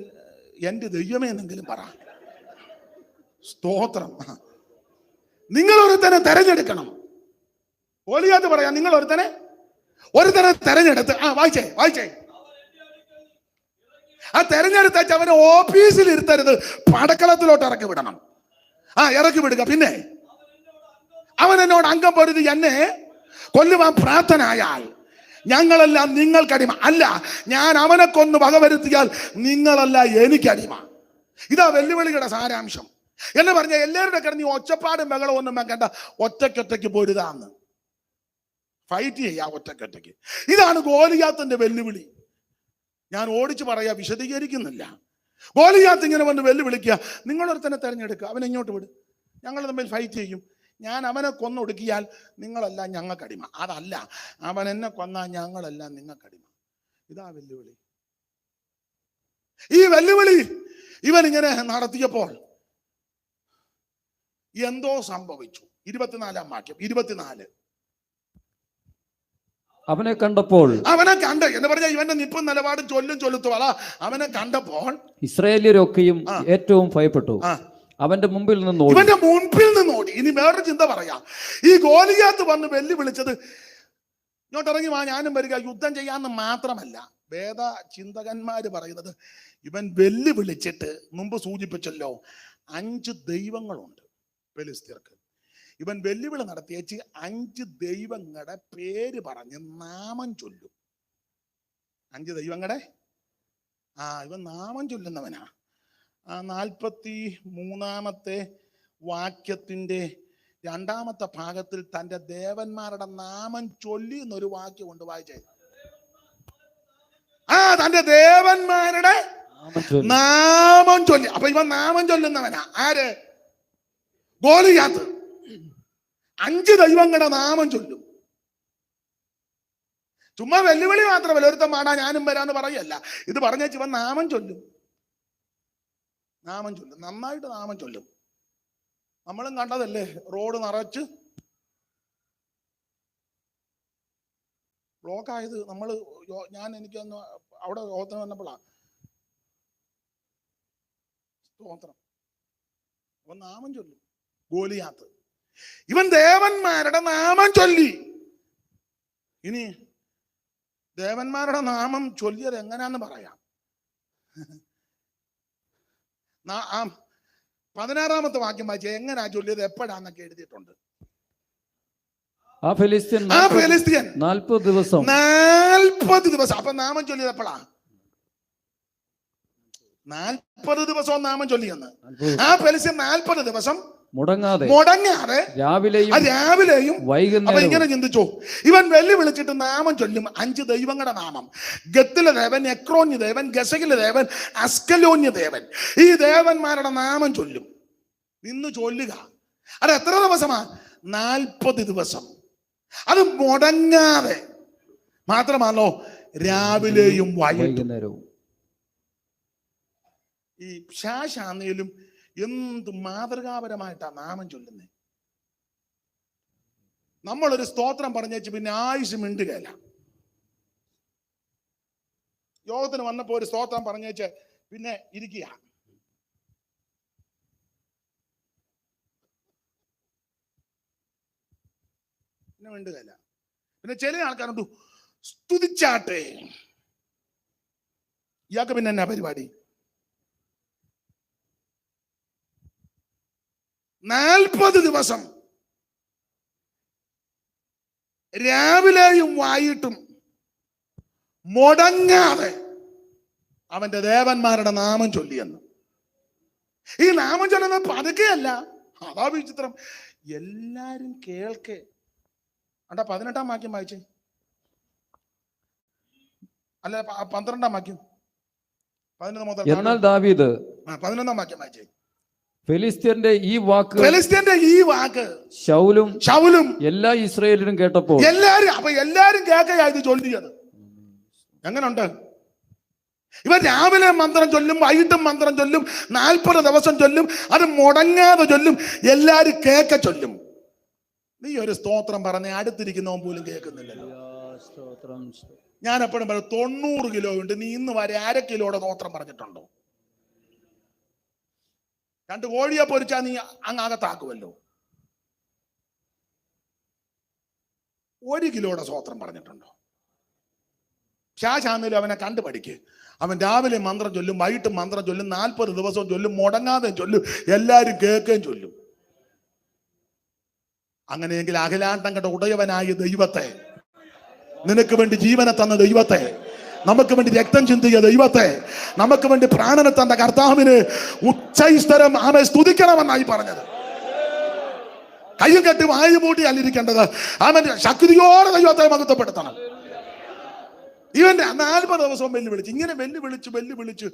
എന്റെ ദൈവമേ എന്നെങ്കിലും പറ. സ്തോത്രം. നിങ്ങൾ ഒരുത്തനെ തെരഞ്ഞെടുക്കണം. ഗോലിയാത്ത് പറയാം, നിങ്ങൾ ഒരുത്തനെ തെരഞ്ഞെടുത്ത് വായിച്ചേ. ആ തെരഞ്ഞെടുത്ത അവനെ ഓഫീസിൽ ഇരുത്തരുത്, പടക്കളത്തിലോട്ട് ഇറക്കി വിടണം. ഇറക്കി വിടുക. പിന്നെ അവൻ എന്നോട് അംഗം പൊരുതി എന്നെ കൊല്ലുവാൻ പ്രാർത്ഥനയാൽ ഞങ്ങളെല്ലാം നിങ്ങൾക്കടിമ. അല്ല, ഞാൻ അവനെ കൊന്ന് വകവരുത്തിയാൽ നിങ്ങളല്ല എനിക്കടിമ. ഇതാ വെല്ലുവിളിയുടെ സാരാംശം. എന്ന് പറഞ്ഞ എല്ലാവരുടെ കിടന്ന് ഒച്ചപ്പാടും ബഹളവും ഒന്നും വെക്കണ്ട, ഒറ്റയ്ക്കൊറ്റയ്ക്ക് പൊരുതാന്ന് ഫൈറ്റ് ചെയ്യാ, ഒറ്റയ്ക്കൊറ്റയ്ക്ക്. ഇതാണ് ഗോലിയാത്തിന്റെ വെല്ലുവിളി. ഞാൻ ഓടിച്ചു പറയാ, വിശദീകരിക്കുന്നില്ല. ഗോലിയാത്ത് ഇങ്ങനെ വന്ന് വെല്ലുവിളിക്കുക, നിങ്ങളൊരുത്തനെ തെരഞ്ഞെടുക്കുക, അവനെ ഇങ്ങോട്ട് വിട്, ഞങ്ങൾ തമ്മിൽ ഫൈറ്റ് ചെയ്യും. ഞാൻ അവനെ കൊന്നൊടുക്കിയാൽ നിങ്ങളെല്ലാം ഞങ്ങൾക്കടിമ. അതല്ല, അവൻ എന്നെ കൊന്നാൽ ഞങ്ങളെല്ലാം നിങ്ങൾക്കടിമ. ഇതാ വെല്ലുവിളി. ഈ വെല്ലുവിളി ഇവൻ ഇങ്ങനെ നടത്തിയപ്പോൾ എന്തോ സംഭവിച്ചു. 24-ാം വാക്യം, 24. അവനെ കണ്ടപ്പോൾ, അവനെ കണ്ട് എന്ന് പറഞ്ഞാൽ ഇവന്റെ നിപ്പും നിലപാടും ചൊല്ലുത്തുവള. അവനെ കണ്ടപ്പോൾ ഇസ്രായേലിയരൊക്കെയും ഏറ്റവും ഭയപ്പെട്ടു. അവന്റെ മുമ്പിൽ നിന്ന് ഓടി. ഇവന്റെ മുൻപിൽ നിന്ന് ഓടി. ഇനി വേറൊരു ചിന്ത പറയാം. ഈ ഗോലിയാത്ത് വന്ന് വെല്ലുവിളിച്ചത്, ഇങ്ങോട്ട് ഇറങ്ങി വാ, ഞാനും വരിക, യുദ്ധം ചെയ്യാന്ന് മാത്രമല്ല. വേദ ചിന്തകന്മാര് പറയുന്നത്, ഇവൻ വെല്ലുവിളിച്ചിട്ട് മുമ്പ് സൂചിപ്പിച്ചല്ലോ 5 ദൈവങ്ങളുണ്ട് ഫെലിസ്ത്യർക്ക്. ഇവൻ വെല്ലുവിളി നടത്തിയേച്ച് 5 ദൈവങ്ങളുടെ പേര് പറഞ്ഞ് നാമം ചൊല്ലും. 5 ദൈവങ്ങളുടെ ഇവൻ നാമം ചൊല്ലുന്നവനാ. 43-ാമത്തെ വാക്യത്തിന്റെ 2-ാമത്തെ ഭാഗത്തിൽ തന്റെ ദേവന്മാരുടെ നാമം ചൊല്ലി എന്നൊരു വാക്യം കൊണ്ട് വായിച്ചേ. തന്റെ ദേവന്മാരുടെ നാമം ചൊല്ലി. അപ്പൊ ഇവൻ നാമം ചൊല്ലുന്നവനാ. ആര്? ഗോലിയാത്ത്. 5 ദൈവങ്ങളുടെ നാമം ചൊല്ലും. ചുമ്മാ വെല്ലുവിളി മാത്രമല്ല, ഒരുത്തം പാടാ ഞാനും വരാന്ന് പറയല്ല. ഇത് പറഞ്ഞേച്ച് ഇവൻ നാമം ചൊല്ലും. നാമം ചൊല്ലും, നന്നായിട്ട് നാമം ചൊല്ലും. നമ്മളും കണ്ടതല്ലേ, റോഡ് നിറച്ച് ബ്ലോക്കായത്. എനിക്കൊന്ന് അവിടെ യോഗത്തിന് വന്നപ്പോഴാ സ്തോത്രം, അവൻ നാമം ചൊല്ലും. ഗോലിയാത്ത് ഇവൻ ദേവന്മാരുടെ നാമം ചൊല്ലി. ഇനി ദേവന്മാരുടെ നാമം ചൊല്ലിയത് എങ്ങനെയാന്ന് പറയാം. 16-ാമത്തെ വാക്യം വായിച്ച എങ്ങനെയാ ചൊല്ലിയത്, എപ്പോഴാന്നൊക്കെ എഴുതിയിട്ടുണ്ട്. ആ ഫെലിസ്ത്യൻ 40 ദിവസം. അപ്പൊ നാമം ചൊല്ലിയത് എപ്പോഴാ? 40 ദിവസവും നാമം ചൊല്ലിയെന്ന്. ആ ഫെലിസ്ത്യൻ 40 ദിവസം മുടങ്ങാതെ രാവിലെയും വൈകുന്നേരം. അപ്പൊ ഇങ്ങനെ ചിന്തിച്ചോ, ഇവൻ വെല്ലുവിളിച്ചിട്ട് നാമം ചൊല്ലും 5 ദൈവങ്ങളുടെ നാമം. ഗത്തിലെ ദേവൻ, എക്രോന്യ ദേവൻ, ഗസകിലെ ദേവൻ, അസ്കലോന്യ ദേവൻ. ഈ ദേവന്മാരുടെ നാമം ചൊല്ലും. നിന്ന് ചൊല്ലുക. അത് എത്ര ദിവസമാ? 40 ദിവസം. അത് മുടങ്ങാതെ. മാത്രമാണല്ലോ രാവിലെയും വൈകുന്നേരവും. ഈ ശാശാന്നയിലും എന്ത് മാതൃകാപരമായിട്ടാ നാമം ചൊല്ലുന്നത്. നമ്മളൊരു സ്തോത്രം പറഞ്ഞേച്ച് പിന്നെ ആയുസ് മിണ്ടുകയല്ല. യോഗത്തിന് വന്നപ്പോ ഒരു സ്തോത്രം പറഞ്ഞേച്ച് പിന്നെ ഇരിക്കുക. പിന്നെ മിണ്ടുകയല്ല. പിന്നെ ചില ആൾക്കാരുണ്ട്, സ്തുതിച്ചാട്ടെ. ഇയാൾക്ക് പിന്നെ എന്നാ പരിപാടി? 40 ദിവസം രാവിലെയും വൈകിട്ടും മുടങ്ങാതെ അവന്റെ ദേവന്മാരുടെ നാമം ചൊല്ലിയെന്ന്. ഈ നാമം ചൊല്ലുന്നത് പതുക്കെയല്ല. അതാ വിചിത്രം. എല്ലാരും കേൾക്കെ. 18-ാം വാക്യം വായിച്ചേ. അല്ല, 12-ാം വാക്യം. 11 മുതൽ. എന്നാൽ ദാവീദ് 11-ാം വാക്യം വായിച്ചേ. ഫെലിസ്ത്യന്റെ ഈ വാക്ക് ശൗലും എല്ലാ ഇസ്രായേലിനും കേട്ടപ്പോൾ എല്ലാരും കേൾക്കയാ ഇത് ചൊല്ലിയത്. എങ്ങനുണ്ട്? ഇവർ രാവിലെ മന്ത്രം ചൊല്ലും, വൈകിട്ടും മന്ത്രം ചൊല്ലും, 40 ദിവസം ചൊല്ലും. അത് മുടങ്ങാതെ ചൊല്ലും. എല്ലാരും കേൾക്ക ചൊല്ലും. നീ ഒരു സ്തോത്രം പറഞ്ഞ അടുത്തിരിക്കുന്നവൻ പോലും കേൾക്കുന്നില്ലല്ലോ. ഞാൻ എപ്പോഴും പറയും, 90 കിലോ ഉണ്ട്, നീ ഇന്ന് വരെ 1/2 കിലോയുടെ സ്തോത്രം പറഞ്ഞിട്ടുണ്ടോ? 2 കോഴിയെ പൊരിച്ചാ നീ അങ്ങകത്താക്കുമല്ലോ. 1 കിലോയുടെ സ്തോത്രം പറഞ്ഞിട്ടുണ്ടോ? ശാശാന്നിലും അവനെ കണ്ടുപഠിക്ക്. അവൻ രാവിലെ മന്ത്രം ചൊല്ലും, വൈകിട്ട് മന്ത്രം ചൊല്ലും, 40 ദിവസവും ചൊല്ലും, മുടങ്ങാതെ ചൊല്ലും, എല്ലാരും കേൾക്കുകയും ചൊല്ലും. അങ്ങനെയെങ്കിൽ അഖിലാണ്ടം കണ്ട ഉടയവനായ ദൈവത്തെ, നിനക്ക് വേണ്ടി ജീവനെ തന്ന ദൈവത്തെ, നമുക്ക് വേണ്ടി രക്തം ചിന്തിയ ദൈവത്തെ, നമുക്ക് വേണ്ടി പ്രാണനെ തന്ന കർത്താവിന് ഉച്ചൈസ്തരം ആമെ സ്തുതിക്കണമെന്നായി പറഞ്ഞത്. കയ്യും കെട്ടി വായു മൂട്ടി അല്ലിരിക്കേണ്ടത്. അവൻ ശക്തിയോടെ ദൈവത്തെ മഹത്വപ്പെടുത്തണം. ഇവന്റെ 40 ദിവസവും വെല്ലുവിളിച്ച്, ഇങ്ങനെ വെല്ലുവിളിച്ച്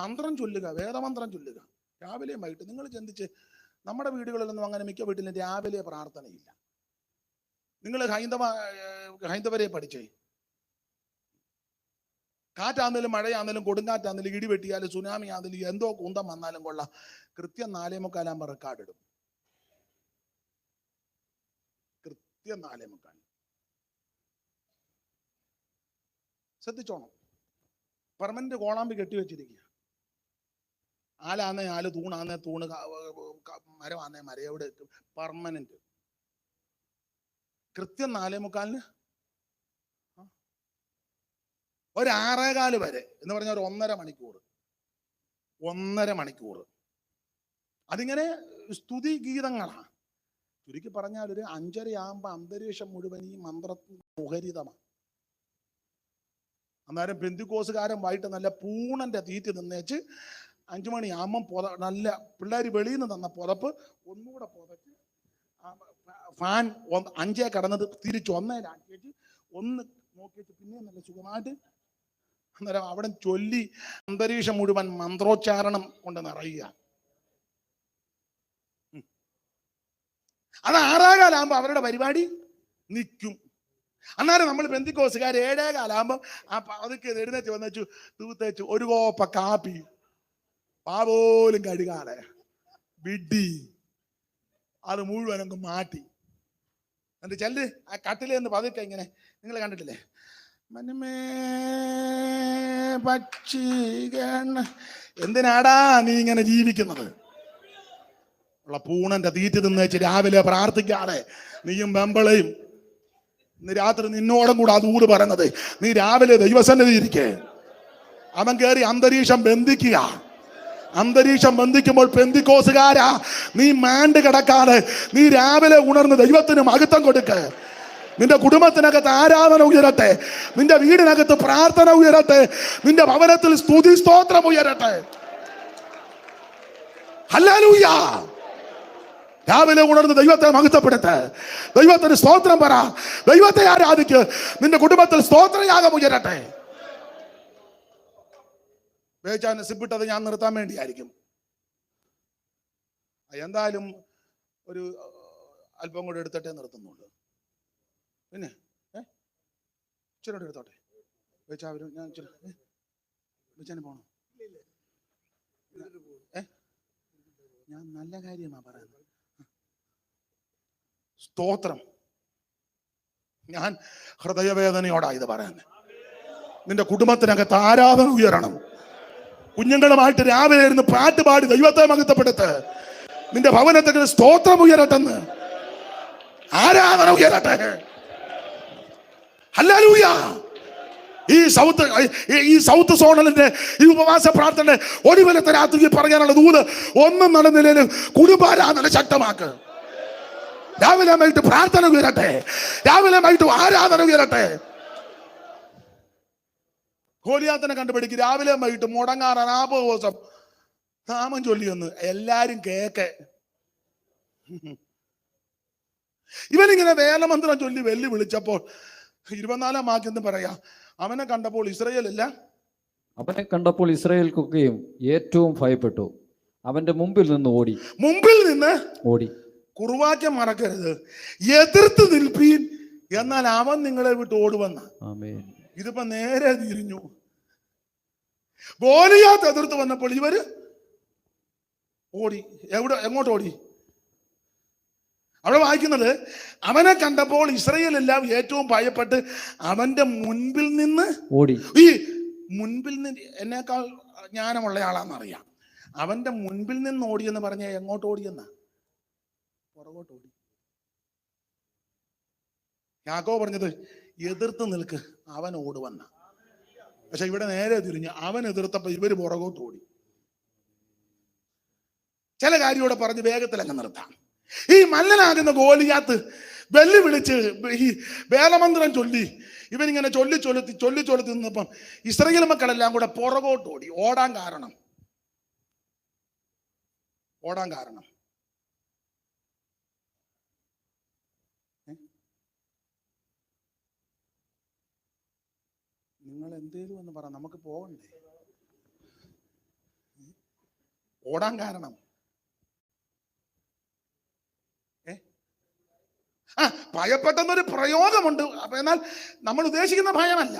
മന്ത്രം ചൊല്ലുക, വേദമന്ത്രം ചൊല്ലുക രാവിലെയും വൈകിട്ട്. നിങ്ങൾ ചിന്തിച്ച്, നമ്മുടെ വീടുകളിലൊന്നും അങ്ങനെ മിക്ക വീട്ടിലും രാവിലെ പ്രാർത്ഥനയില്ല. നിങ്ങൾ ഹൈന്ദവരെ പഠിച്ചേ, കാറ്റാന്നേലും മഴയാന്നേലും കൊടുങ്കാറ്റാന്നേലും ഇടി വെട്ടിയാലും സുനാമി ആന്നേലും എന്തോ കുന്തം വന്നാലും കൊള്ളാം, കൃത്യം 4:45 റെക്കാർഡിടും. കൃത്യം 4:45. ശ്രദ്ധിച്ചോണം. പെർമനന്റ് കോളാമ്പി കെട്ടിവെച്ചിരിക്കുക. ആലാന്നേ ആല്, തൂണാന്നേ തൂണ്, മരമാന്നേ മരം, എവിടെ പെർമനന്റ്. കൃത്യം 4:45 ഒരു 6:15 വരെ എന്ന് പറഞ്ഞാൽ ഒരു 1.5 മണിക്കൂർ. അതിങ്ങനെ സ്തുതി ഗീതങ്ങളാണ്. ചുരുക്കി പറഞ്ഞാൽ ഒരു 5:30 അന്തരീക്ഷം മുഴുവൻ ഈ മന്ത്രത്തിന് മുഖരിതമാണ്. അന്നേരം പെന്തിക്കോസുകാരൻ വൈകിട്ട് നല്ല പൂണന്റെ തീറ്റി നിന്നേച്ച് 5 മണിയാകുമ്പം നല്ല പിള്ളേർ വെളിയിൽ നിന്ന് തന്ന പുതപ്പ് ഒന്നുകൂടെ പുതച്ച് ഫാൻ 5 കടന്നത് തിരിച്ച് 1 ആക്കിയിട്ട് 1 നോക്കിയിട്ട് പിന്നെ നല്ല സുഖമായിട്ട് അന്നേരം അവിടെ ചൊല്ലി അന്തരീക്ഷം മുഴുവൻ മന്ത്രോച്ചാരണം കൊണ്ട് നിറയുക. അത് 6:15 അവരുടെ പരിപാടി നിൽക്കും. അന്നേരം നമ്മൾ പെന്തിക്കോസുകാർ 7:15 അതൊക്കെ എഴുന്നേറ്റ് വന്നു തൂത്തേച്ചു ഒരു കോപ്പ കാപ്പി പോലും കഴുകാതെ വിഡി അത് മുഴുവൻ അങ്ങ് മാറ്റി എന്നിട്ട് ചെല്ല് ആ കട്ടിലെന്ന് പതുക്കെ ഇങ്ങനെ, നിങ്ങൾ കണ്ടിട്ടില്ലേ, മനമേ പക്ഷി എന്തിനാടാ നീ ഇങ്ങനെ ജീവിക്കുന്നത്? ഉള്ള പൂണന്റെ തീറ്റി തിന്നേച്ച് രാവിലെ പ്രാർത്ഥിക്കാതെ നീയും വെമ്പളയും ഇന്ന് രാത്രി നിന്നോടും കൂടെ അത് ഊട് പറയുന്നത്, നീ രാവിലെ ദൈവസന്നിധി ഇരിക്കേ. അവൻ കയറി അന്തരീക്ഷം ബന്ധിക്കുക. അന്തരീക്ഷം ബന്ധിക്കുമ്പോൾ പെന്തിക്കോസുകാരാ, നീ മാണ്ട് കിടക്കാതെ നീ രാവിലെ ഉണർന്ന് ദൈവത്തിന് മഹത്വം കൊടുക്ക്. നിന്റെ കുടുംബത്തിനകത്ത് ആരാധന ഉയരട്ടെ, നിന്റെ വീടിനകത്ത് പ്രാർത്ഥന ഉയരട്ടെ, നിന്റെ ഭവനത്തിൽ സ്തുതി സ്തോത്രം ഉയരട്ടെ. ഹല്ലേലൂയ. രാവിലെ ഉണർന്ന് ദൈവത്തെ മഹത്വപ്പെടുത്ത്, ദൈവത്തിന് സ്തോത്രം പറ, ദൈവത്തെ ആരാധിക്ക്. നിന്റെ കുടുംബത്തിൽ സ്തോത്രയാഗം ഉയരട്ടെ. വേച്ചാൻ സിപ്പിട്ടത് ഞാൻ നിർത്താൻ വേണ്ടിയായിരിക്കും. എന്തായാലും ഒരു അല്പം കൂടെ എടുത്തിട്ടേ നിർത്തുന്നുള്ളൂ. പിന്നെ ഇച്ചിരി എടുത്തോട്ടെ. വേച്ചാ ഞാൻ വെച്ചാന് പോണോ? ഞാൻ നല്ല കാര്യമാ പറയുന്നത്. സ്തോത്രം. ഞാൻ ഹൃദയവേദനയോടാ ഇത് പറയുന്നത്. നിന്റെ കുടുംബത്തിനകത്ത് ആരാധന ഉയരണം. കുഞ്ഞുങ്ങളുമായിട്ട് രാവിലെ ഇരുന്ന് പാട്ട് പാടി ദൈവത്തെ മഹത്വപ്പെടുത്ത്. നിന്റെ ഭവനത്തിൽ സ്തോത്രം ഉയരട്ടെന്ന്, ആരാധന ഉയരട്ടെ. ഹല്ലേലൂയ. ഈ സൗത്ത് സോണലിന്റെ ഈ ഉപവാസ പ്രാർത്ഥന ഒടുവിലത്തെ രാത്രി പറയാനുള്ള ദൂത് ഒന്നും നടന്നില്ലേലും കുടുംബാരാധന ശക്തമാക്ക്. രാവിലെ വൈകിട്ട് പ്രാർത്ഥന ഉയരട്ടെ, രാവിലെ വൈകിട്ട് ആരാധന ഉയരട്ടെ. ഗോലിയാത്തിനെ കണ്ടുപിടിക്കും. രാവിലെ വൈകിട്ട് മുടങ്ങാറ് 40 ദിവസം നാമം ചൊല്ലിയൊന്ന് എല്ലാരും കേക്ക്. ഇവനിങ്ങനെ വേലമന്ത്രം ചൊല്ലി വെല്ലുവിളിച്ചപ്പോൾ 24 വാക്യം പറയാ, അവനെ കണ്ടപ്പോൾ ഇസ്രായേൽക്കൊക്കെയും ഏറ്റവും ഭയപ്പെട്ടു. അവന്റെ മുമ്പിൽ നിന്ന് ഓടി. കുറുവാക്യം മറക്കരുത്, എതിർത്ത് നിൽപ്പീൻ, എന്നാൽ അവൻ നിങ്ങളെ വിട്ട് ഓടുവന്ന. ഇതിപ്പോ നേരെ തിരിഞ്ഞു. ഗോലിയാത്ത് എതിർത്ത് വന്നപ്പോൾ ഇവര് ഓടി. എങ്ങോട്ട് ഓടി? അവിടെ വായിക്കുന്നത്, അവനെ കണ്ടപ്പോൾ ഇസ്രായേലെല്ലാം ഏറ്റവും ഭയപ്പെട്ട് അവന്റെ മുൻപിൽ നിന്ന് ഓടി. ഈ മുൻപിൽ നിന്ന് എന്നേക്കാൾ ജ്ഞാനമുള്ള ആളാന്നറിയാം. അവന്റെ മുൻപിൽ നിന്ന് ഓടിയെന്ന് പറഞ്ഞ എങ്ങോട്ട് ഓടിയെന്ന? പുറകോട്ട് ഓടി. യാക്കോബ് പറഞ്ഞത് എതിർത്ത് നിൽക്ക്, അവൻ ഓടുവന്ന. പക്ഷെ ഇവിടെ നേരെ തിരിഞ്ഞു. അവൻ എതിർത്തപ്പോ ഇവര് പുറകോട്ട് ഓടി. ചില കാര്യം ഇവിടെ പറഞ്ഞ് വേഗത്തിൽ അങ്ങ് നിർത്താം. ഈ മല്ലനാകുന്ന ഗോലിയാത്ത് വെല്ലുവിളിച്ച് ഈ വേലമന്ത്രം ചൊല്ലി ഇവനിങ്ങനെ ചൊല്ലി നിന്നപ്പം ഇസ്രായേൽ മക്കളെല്ലാം കൂടെ പുറകോട്ട് ഓടി. ഓടാൻ കാരണം നിങ്ങൾ എന്തേലും എന്ന് പറ, നമുക്ക് പോകണ്ടേ? ഓടാൻ കാരണം ഭയപ്പെട്ടെന്നൊരു പ്രയോഗമുണ്ട്. അപ്പൊ എന്നാൽ നമ്മൾ ഉദ്ദേശിക്കുന്ന ഭയമല്ല.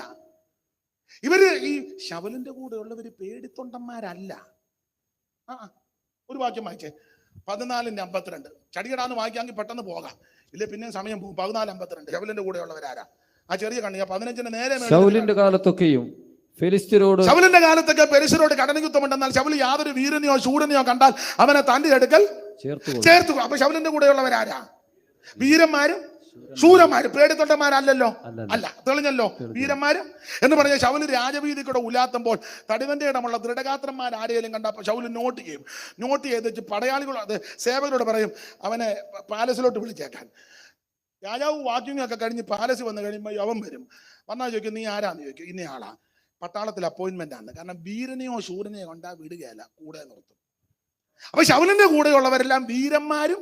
ഇവര് ഈ ശൗലിന്റെ കൂടെ ഉള്ളവര് പേടിത്തൊണ്ടന്മാരല്ല. ഒരു വാക്യം വായിച്ചേ, 14:52. ചടികടാന്ന് വായിക്കാമെങ്കിൽ പെട്ടെന്ന് പോകാം, ഇല്ലേ പിന്നെ സമയം പോകും. 14:52. ശൗലിന്റെ കൂടെ ഉള്ളവരാരാ? ആ ചെറിയ കണ്ണിക 15 നേരെ. ശൗലിന്റെ കാലത്തൊക്കെയും ഫെലിസ്ത്യരോട്, ശൗലിന്റെ കാലത്തൊക്കെ പെരിസ്ത്യരോട് കടനയുദ്ധമുണ്ടെന്നാൽ ശൗൽ യാതൊരു വീരനെയോ ശൂരനെയോ കണ്ടാൽ അവനെ തന്റെ അടുക്കൽ ചേർത്തു. അപ്പൊ ശൗലിന്റെ കൂടെയുള്ളവരാരാ? വീരന്മാരും ശൂരന്മാരും. പേടിത്തൊണ്ടന്മാരല്ലോ, അല്ല. തെളിഞ്ഞല്ലോ, വീരന്മാരും എന്ന് പറഞ്ഞ ശൗല് രാജവീതി കൂടെ ഉലാത്തുമ്പോൾ തടിവന്റെ ഇടമുള്ള ദൃഢഗാത്രന്മാർ ആരെയും കണ്ടപ്പോൾ ശൗല് നോട്ട് ചെയ്ത് വെച്ച് പടയാളികളോട് സേവകരോട് പറയും അവനെ പാലസിലോട്ട് വിളിച്ചേക്കാൻ. രാജാവ് വാക്കിംഗ് ഒക്കെ കഴിഞ്ഞ് പാലസ് വന്നു കഴിയുമ്പോൾ അവൻ വരും. വന്നാൽ ചോദിക്കും നീ ആരാന്ന് ചോദിക്കും. ഇന്ന ആളാ, പട്ടാളത്തിൽ അപ്പോയിന്റ്മെന്റ് ആണ്. കാരണം വീരനെയോ ശൂരനെയോ കൊണ്ടാ വിടുകയല്ല, കൂടെ നിർത്തും. അപ്പൊ ശൗലിന്റെ കൂടെയുള്ളവരെല്ലാം വീരന്മാരും.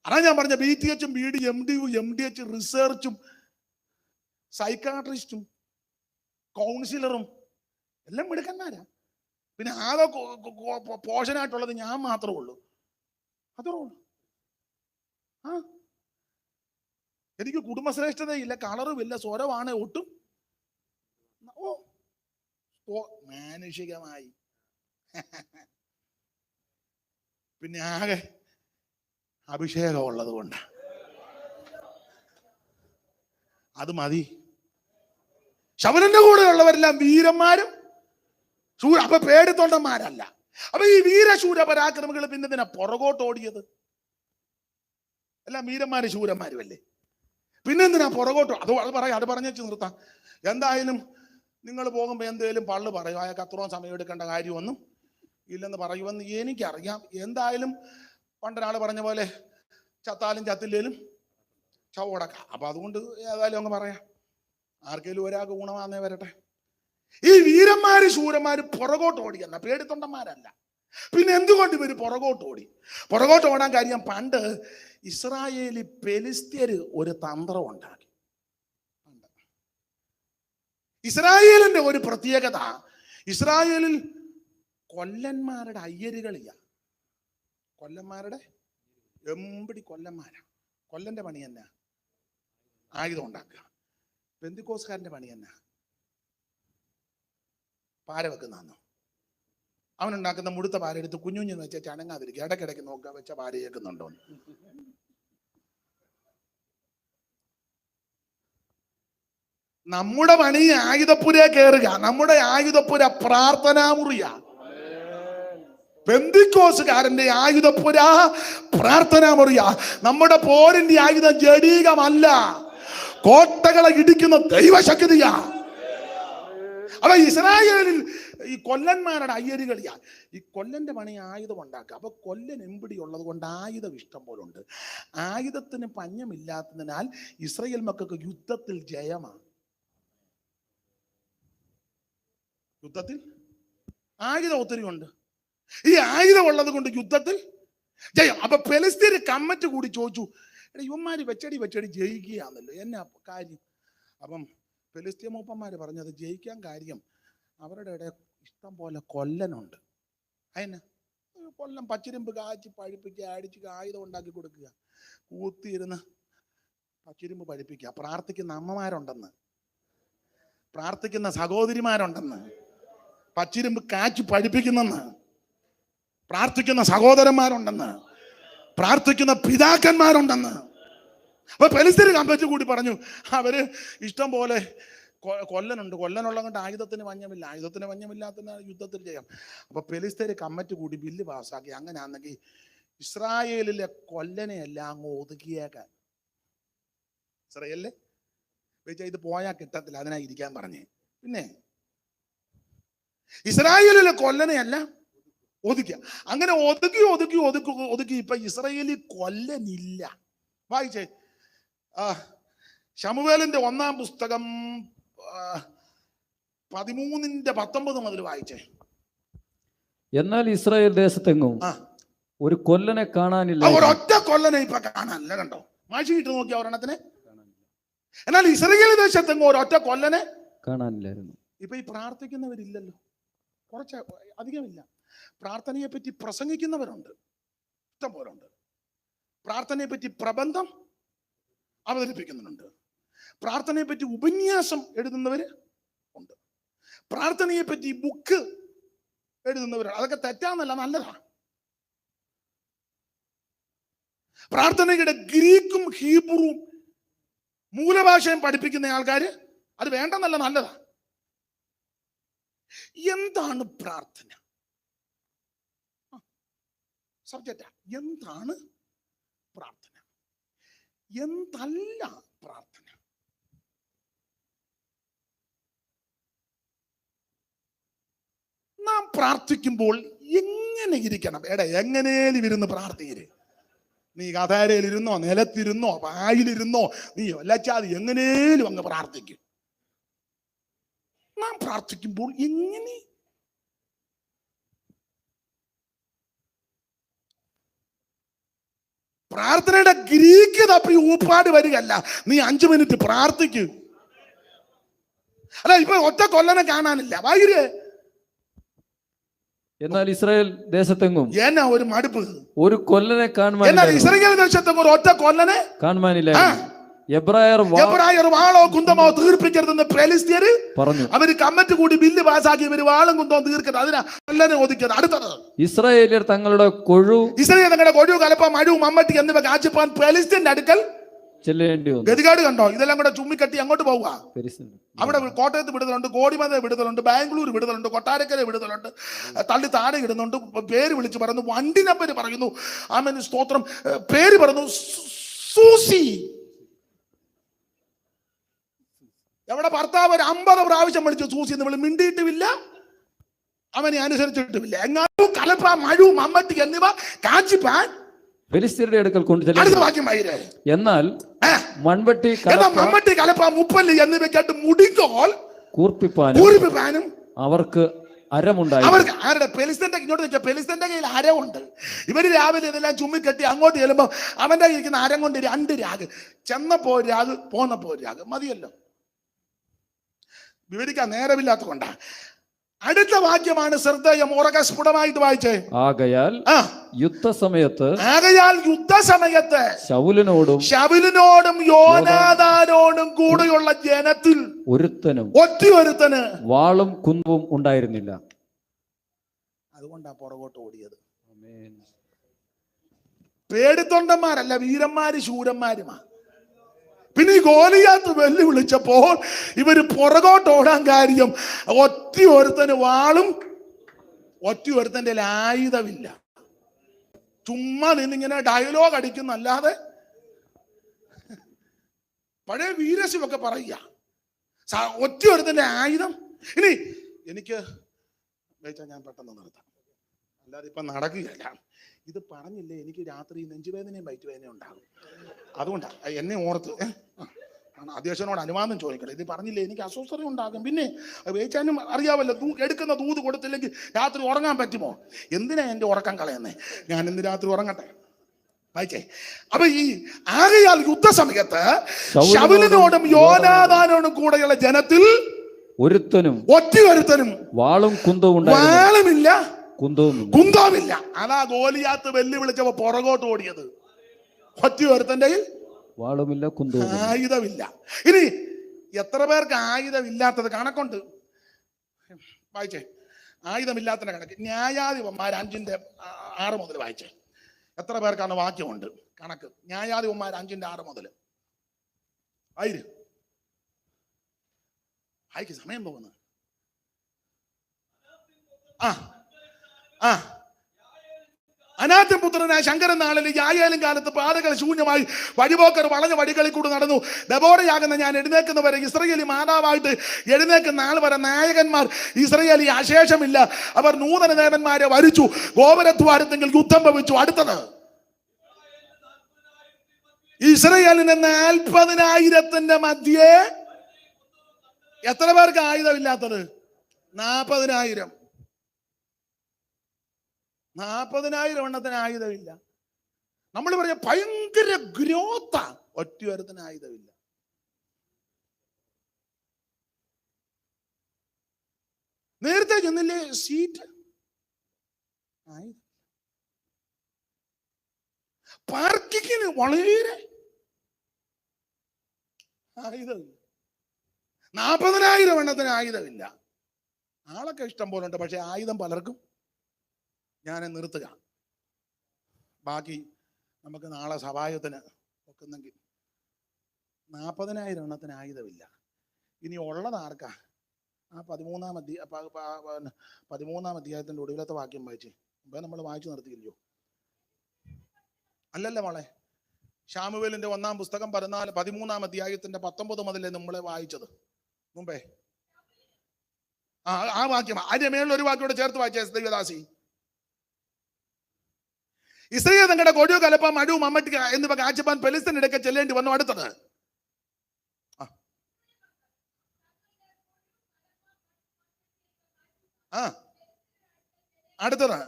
അതാ ഞാൻ പറഞ്ഞ BTH, BD, MDU, MDH, റിസർച്ചും സൈക്കാട്രിസ്റ്റും കൗൺസിലറും എല്ലാം മിടുക്കന്മാരാ. പിന്നെ ആകെ പോഷനായിട്ടുള്ളത് ഞാൻ മാത്രമേ ഉള്ളൂ. അത്രേ ഉള്ളൂ. എനിക്ക് കുടുംബശ്രേഷ്ഠതയില്ല, കളറുമില്ല, സ്വരമാണ് ഒട്ടും. മാനുഷികമായി പിന്നെ ആകെ അഭിഷേകമുള്ളത് കൊണ്ട് അത് മതി. ശൗലിന്റെ കൂടെയുള്ളവരെല്ലാം വീരന്മാരും അപ്പൊ പേടിത്തൊണ്ടന്മാരല്ല. അപ്പൊ ഈ വീരശൂര പരാക്രമികൾ പിന്നെ ഇതിനെ പുറകോട്ടോടിയത്? എല്ലാം വീരന്മാരും ശൂരന്മാരും അല്ലേ, പിന്നെ എന്തിനാ പുറകോട്ടോ? അത് പറഞ്ഞു വെച്ച് നിർത്താം. എന്തായാലും നിങ്ങൾ പോകുമ്പോൾ എന്തേലും പള്ളു പറയും, അയാൾക്ക് അത്രയും സമയം എടുക്കേണ്ട കാര്യമൊന്നും ഇല്ലെന്ന് പറയുമെന്ന് എനിക്കറിയാം. എന്തായാലും പണ്ടൊരാൾ പറഞ്ഞ പോലെ ചത്താലും ചത്തില്ലേലും ചവടക്കാം. അപ്പൊ അതുകൊണ്ട് ഏതായാലും അങ്ങ് പറയാം, ആർക്കെങ്കിലും ഒരാൾക്ക് ഗുണമാന്നേ വരട്ടെ. ഈ വീരന്മാര് ശൂരന്മാര് പുറകോട്ടോടി എന്ന പേടിത്തൊണ്ടന്മാരല്ല. പിന്നെ എന്തുകൊണ്ട് ഇവര് പുറകോട്ട് ഓടാൻ കാര്യം, പണ്ട് ഇസ്രായേലി പെലിസ്ത്യര് ഒരു തന്ത്രം ഉണ്ടാക്കി. ഇസ്രായേലിന്റെ ഒരു പ്രത്യേകത, ഇസ്രായേലിൽ കൊല്ലന്മാരുടെ അയ്യരുകളില്ല. കൊല്ലന്മാരുടെ എമ്പടി കൊല്ലന്മാരാ. കൊല്ലന്റെ പണി എന്നാ? ആയുധം ഉണ്ടാക്കുക. പെന്തിക്കോസ്കാരന്റെ പണി എന്നാ? പാര വെക്കുന്നതാണോ? അവനുണ്ടാക്കുന്ന മുടുത്ത പാര എടുത്ത് കുഞ്ഞുഞ്ഞെന്ന് വെച്ചാൽ ചണങ്ങാതിരിക്കുക, ഇടയ്ക്കിടയ്ക്ക് നോക്കുക വെച്ച പാര കേൾക്കുന്നുണ്ടോ. നമ്മുടെ പണി ആയുധപ്പുര കയറുക. നമ്മുടെ ആയുധപ്പുര പ്രാർത്ഥനാ മുറിയാ. പെന്തിക്കോസുകാരന്റെ ആയുധപ്പുര പ്രാർത്ഥനാ മുറിയാ. നമ്മുടെ പോരിന്റെ ആയുധം ജഡീകമല്ല, കോട്ടകളെ ഇടിക്കുന്ന ദൈവശക്തിയാ. അപ്പൊ ഇസ്രായേലിൽ ഈ കൊല്ലന്മാരുടെ അയ്യരുകളിയാ. ഈ കൊല്ലന്റെ പണി ആയുധം ഉണ്ടാക്കുക. അപ്പൊ കൊല്ലൻ എമ്പിടി ഉള്ളത് കൊണ്ട് ആയുധം ഇഷ്ടം പോലെ ഉണ്ട്. ആയുധത്തിന് പഞ്ഞമില്ലാത്തതിനാൽ ഇസ്രായേൽ മക്കൾക്ക് യുദ്ധത്തിൽ ജയമാണ്. യുദ്ധത്തിൽ ആയുധം ഒത്തിരി ഉണ്ട്. ഈ ആയുധം ഉള്ളത് കൊണ്ട് യുദ്ധത്തിൽ ജയം. അപ്പൊ ഫെലിസ്ത്യര് കമ്മിറ്റി കൂടി ചോദിച്ചു, ഇവന്മാര് വെച്ചടി ജയിക്കുകയാണല്ലോ, എന്നാ കാര്യം? അപ്പം ഫെലിസ്ത്യ മൂപ്പന്മാര് പറഞ്ഞത്, ജയിക്കാൻ കാര്യം അവരുടെ ഇടയിൽ ഇഷ്ടം പോലെ കൊല്ലനുണ്ട്. അതിന് കൊല്ലം പച്ചിരുമ്പ് കാച്ചി പഴിപ്പിക്കുക, അടിച്ച് ആയുധം ഉണ്ടാക്കി കൊടുക്കുക, കൂത്തിയിരുന്ന് പച്ചിരുമ്പ് പഴിപ്പിക്കുക. പ്രാർത്ഥിക്കുന്ന അമ്മമാരുണ്ടെന്ന്, പ്രാർത്ഥിക്കുന്ന സഹോദരിമാരുണ്ടെന്ന്, പച്ചിരുമ്പ് കാച്ചി പഴിപ്പിക്കുന്നെന്ന് പ്രാർത്ഥിക്കുന്ന സഹോദരന്മാരുണ്ടെന്ന്, പ്രാർത്ഥിക്കുന്ന പിതാക്കന്മാരുണ്ടെന്ന്. അപ്പൊ ഫെലിസ്ത്യര് കമ്മിറ്റി കൂടി പറഞ്ഞു, അവര് ഇഷ്ടം പോലെ കൊല്ലനുണ്ട്, കൊല്ലനുള്ള കൊണ്ട് ആയുധത്തിന് പഞ്ഞമില്ല, ആയുധത്തിന് പഞ്ഞമില്ലാത്ത യുദ്ധത്തിൽ ചെയ്യാം. അപ്പൊ ഫെലിസ്ത്യര് കമ്മിറ്റി കൂടി ബില്ല് പാസ്സാക്കി, അങ്ങനെയാണെങ്കിൽ ഇസ്രായേലിലെ കൊല്ലനെ എല്ലാം അങ്ങ് ഒതുക്കിയേക്കാൻ. ഇസ്രായേലിലെ വെച്ചാൽ ഇത് പോയാൽ കിട്ടത്തില്ല, അതിനാ ഇരിക്കാൻ പറഞ്ഞേ. പിന്നെ ഇസ്രായേലിലെ കൊല്ലനെയല്ല ഒതുക്കുക. അങ്ങനെ ഒതുക്കി ഇപ്പൊ ഇസ്രായേലിൽ കൊല്ലനില്ല. വായിച്ചേ, ശമൂവേലിന്റെ 1-ാം പുസ്തകം 13:19 മുതൽ വായിച്ചേ. എന്നാൽ ഇസ്രായേൽ ദേശത്തെങ്ങും ഒരു കൊല്ലനെ കാണാനില്ല. ഒരൊറ്റ കൊല്ലനെ ഇപ്പൊ കാണാനില്ല. കണ്ടോ, മാഷിട്ട് നോക്കിയ ഒരെണ്ണത്തിന്. എന്നാൽ ഇസ്രായേൽ ദേശത്തെങ്ങും ഒരൊറ്റ കൊല്ലനെ കാണാനില്ലായിരുന്നു. ഇപ്പൊ ഈ പ്രാർത്ഥിക്കുന്നവരില്ലല്ലോ, കുറച്ച് അധികമില്ല. പ്രാർത്ഥനയെ പറ്റി പ്രസംഗിക്കുന്നവരുണ്ട്, ഇഷ്ടം പോലെ ഉണ്ട്. പ്രാർത്ഥനയെ പറ്റി പ്രബന്ധം അവതരിപ്പിക്കുന്നുണ്ട്. പ്രാർത്ഥനയെ പറ്റി ഉപന്യാസം എഴുതുന്നവര് ഉണ്ട്. പ്രാർത്ഥനയെ പറ്റി ബുക്ക് എഴുതുന്നവരാണ്. അതൊക്കെ തെറ്റാന്നല്ല, നല്ലതാണ്. പ്രാർത്ഥനയുടെ ഗ്രീക്കും ഹീബ്രുവും മൂലഭാഷയും പഠിപ്പിക്കുന്ന ആൾക്കാര് അത് വേണ്ടെന്നല്ല, നല്ലതാ. എന്താണ് പ്രാർത്ഥന? സബ്ജക്റ്റാ. എന്താണ് പ്രാർത്ഥന, എന്തല്ല പ്രാർത്ഥന? നാം പ്രാർത്ഥിക്കുമ്പോൾ എങ്ങനെ ഇരിക്കണം? എങ്ങനെയും ഇരുന്ന് പ്രാർത്ഥിക്കരുത്. നീ കഥേരയിലിരുന്നോ, നിലത്തിരുന്നോ, പായിലിരുന്നോ, നീ വല്ലച്ചാതി എങ്ങനെയും അങ്ങ് പ്രാർത്ഥിക്കും. നാം പ്രാർത്ഥിക്കുമ്പോൾ എങ്ങനെ? പ്രാർത്ഥനയുടെ ഗ്രീക്ക് തപ്പി ഊപ്പാട് വരികയല്ല. നീ 5 മിനിറ്റ് പ്രാർത്ഥിക്കൂ. അല്ല, ഇപ്പൊ ഒറ്റ കൊല്ലനെ കാണാനില്ല, വൈര്. എന്നാൽ ഇസ്രായേൽ ദേശത്തെങ്ങും എന്നാ ഒരു മടുപ്പ്, ഒരു കൊല്ലനെ എന്നാൽ ഇസ്രായേൽ ദേശത്തെങ്ങും ഒരു ഒറ്റ കൊല്ലനെ കാണുവാനില്ലായിരുന്നു. എബ്രായർ വാളോ കുന്തമോ തീർപ്പിക്കരുതെന്ന് ഫെലിസ്ത്യര് പറഞ്ഞു. അവര് കമ്മിറ്റി കൂടി ബില്ല് പാസ്സാക്കി ഇവര് വാളും കുന്തവും തീർക്കരുത്, അതിനാ കൊല്ലനെ ഒതുക്കിയത്. അടുത്തത്, ഇസ്രായേലിയർ തങ്ങളുടെ കൊഴു കലപ്പ, മഴു, മമ്മട്ടി എന്നിവ കാച്ചിപ്പാൻ ഫെലിസ്ത്യന്റെ അടുക്കൽ ചെല്ലേണ്ടി വന്നു. ഗതികാട് കണ്ടോ? ഇതെല്ലാം കൂടെ ചുമ്മിക്കട്ടി അങ്ങോട്ട് പോവുക. അവിടെ കോട്ടയത്ത് വിടുതലുണ്ട്, കോടിമത വിടുതലുണ്ട്, ബാംഗ്ലൂർ വിടുതലുണ്ട്, കൊട്ടാരക്കര വിടുതലുണ്ട്, തള്ളി താഴെ ഇടുന്നുണ്ട്, പേര് വിളിച്ച് പറയുന്നു, വണ്ടി നമ്പർ പറയുന്നു, ആമേൻ സ്തോത്രം, പേര് പറയുന്നു, സൂസി. എവിടെ ഭർത്താവ് ഒരു 50 പ്രാവശ്യം വിളിച്ചു സൂസി എന്ന് വിളി, മിണ്ടിയിട്ടുമില്ല, അവനെ അനുസരിച്ചിട്ടുമില്ല. എങ്ങാനും കലപ്പ, മഴു, മമ്മട്ടി എന്നിവ കാച്ചിപ്പാൻ ഫെലിസ്ത്യരുടെ അടുക്കൽ കൊണ്ടുചെല്ലും. എന്നാൽ മൺവെട്ടി, മമ്മട്ടി, കലപ്പ, മുപ്പല്ലി എന്നിവയ്ക്കായിട്ട് മുടിങ്കോൽ കൂർപ്പിപ്പാനും അവർക്ക് അരമുണ്ടായി. അവർക്ക് ആരുടെ? പെലിസ്തന്റെ. ഇങ്ങോട്ട് നിൽക്കുക, പെലിസ്തന്റെ കയ്യിൽ അരമുണ്ട്. ഇവര് രാവിലെ ഇതെല്ലാം ചുമ്മിക്കെട്ടി അങ്ങോട്ട് ചെല്ലുമ്പോ അവന്റെ ഇരിക്കുന്ന അരം കൊണ്ട് 2 രാഗ്, ചെന്നപ്പോ രാഗ്, പോന്നപ്പോ രാഗ്, മതിയല്ലോ. വിവരിക്കാൻ നേരമില്ലാത്ത കൊണ്ടാ. അടുത്ത വാക്യമാണ് ശ്രദ്ധേയം, ഉറക്കെ സ്ഫുടമായിട്ട് വായിച്ചേ. ആകയാൽ യുദ്ധസമയത്ത് ശൗലിനോടും യോനാഥാനോടും കൂടെയുള്ള ജനത്തിൽ ഒരുത്തന് വാളും കുന്തവും ഉണ്ടായിരുന്നില്ല. അതുകൊണ്ടാ പുറകോട്ട് ഓടിയത്. പേടിത്തൊണ്ടന്മാരല്ല, വീരന്മാര്, ശൂരന്മാരുമാ. പിന്നെ ഈ ഗോലിയാത്ത് വെല്ലുവിളിച്ചപ്പോൾ ഇവര് പുറകോട്ട് ഓടാൻ കാര്യം, ഒരുത്തന് വാളും ഒരുത്തന്റെ ആയുധമില്ല. ചുമ്മാ നിന്നിങ്ങനെ ഡയലോഗ് അടിക്കുന്നല്ലാതെ പഴയ വീരശിവൊക്കെ പറയുക. ഒരുത്തന്റെ ആയുധം. ഇനി എനിക്ക് ഞാൻ പെട്ടെന്ന് നിർത്താം, അല്ലാതെ ഇപ്പൊ നടക്കുകയല്ല. ഇത് പറഞ്ഞില്ലേ എനിക്ക് രാത്രി നെഞ്ചുവേദനയും വയറ്റുവേദനയും ഉണ്ടാകും. അതുകൊണ്ടാണ് എന്നെ ഓർത്ത് അധ്യക്ഷനോട് അനുവാദം ചോദിക്കട്ടെ. ഇത് പറഞ്ഞില്ലേ എനിക്ക് അസ്വസ്ഥത ഉണ്ടാകും. പിന്നെ വേച്ചാനും അറിയാമല്ലോ, എടുക്കുന്ന ദൂത് കൊടുത്തില്ലെങ്കിൽ രാത്രി ഉറങ്ങാൻ പറ്റുമോ? എന്തിനാ എന്റെ ഉറക്കം കളയുന്നേ? ഞാൻ ഇന്ന് രാത്രി ഉറങ്ങട്ടെ. വായിച്ചേ. അപ്പൊ ഈ ആകയാൽ യുദ്ധസമയത്ത് ശൗലിനോടും യോനാഥാനോടും കൂടെയുള്ള ജനത്തിൽ ഒരുത്തനും വാളും കുന്തവും വാളുമില്ല, കുന്തവുമില്ല. അതാ ഗോലിയാത്ത് വെല്ലുവിളിച്ചപ്പോ പുറകോട്ട് ഓടിയത്. ഒരുത്തന്റെ വാളുമില്ല, കുന്തവും ആയുധമില്ല. ഇനി എത്ര പേർക്ക് ആയുധമില്ലാത്തത് കണക്കുണ്ട്? വായിച്ചേ, ആയുധമില്ലാത്തതിന്റെ കണക്ക്. ന്യായാധിപന്മാർ 5:6 മുതൽ വായിച്ചേ. എത്ര പേർക്കാണ് വാക്യമുണ്ട് കണക്ക്? ന്യായാധിപന്മാർ 5:6 മുതൽ വായിക്ക്, സമയം പോകുന്നു. അനാഥൻ പുത്രനായ ശങ്കരൻ നാളിൽ യായാലും കാലത്ത് പാതകൾ ശൂന്യമായി, വഴിപോക്കർ വളഞ്ഞ വഴികളിൽ കൂടെ നടന്നു. ദെബോരയാകുന്ന ഞാൻ എഴുന്നേക്കുന്നവരെ, ഇസ്രായേലി മാതാവായിട്ട് എഴുന്നേക്കുന്ന നാൾ വരെ നായകന്മാർ ഇസ്രായേലി അശേഷമില്ല. അവർ നൂതന നേതന്മാരെ വരിച്ചു, ഗോപുരദ്വാരത്തെങ്കിൽ യുദ്ധം ഭവിച്ചു. അടുത്തത്, ഇസ്രായേലിന്റെ 40,000 മധ്യേ എത്ര പേർക്ക് ആയുധമില്ലാത്തത്? 40,000. 40,000 എണ്ണത്തിന് ആയുധമില്ല. നമ്മൾ പറയാം ഭയങ്കര ഗ്രോത്താ, ഒരുത്തന് ആയുധമില്ല. നേരത്തെ ചെന്നില്ലേ സീറ്റ് പാർക്കിങ്ങിന് വളരെ ആയുധമില്ല. 40,000 എണ്ണത്തിന് ആയുധമില്ല. ആളൊക്കെ ഇഷ്ടം പോലെ ഉണ്ട്, പക്ഷെ ആയുധം പലർക്കും. ഞാൻ നിർത്തുക. ബാക്കി നമുക്ക് നാളെ സഭായത്തിന് വെക്കുന്നെങ്കിൽ 40,000 എണ്ണത്തിന് ആയുധമില്ല. ഇനി ഉള്ളത് ആർക്കാ? ആ 13-ാം അധ്യായത്തിന്റെ ഒടുവിലത്തെ വാക്യം വായിച്ച് മുമ്പേ നമ്മൾ വായിച്ചു നിർത്തിയില്ലയോ? അല്ലല്ല മോളെ, ശാമുവേലിന്റെ 1-ാം പുസ്തകം 13-ാം അധ്യായത്തിന്റെ 19 മുതലേ നമ്മളെ വായിച്ചത് മുമ്പേ. ആ വാക്യം അതിന്റെ മേളിൽ ഒരു വാക്യോടെ ചേർത്ത് വായിച്ച ദൈവദാസി. ഇസ്രായേൽ തങ്ങളുടെ കൊടിയോ കലപ്പ മഴു മമ്മട്ടിക്ക എന്നിവ കാച്ചപ്പാൻ പെലിസ്തീനിടയ്ക്ക് ചെല്ലേണ്ടി വന്നു. അടുത്തത് അടുത്തത്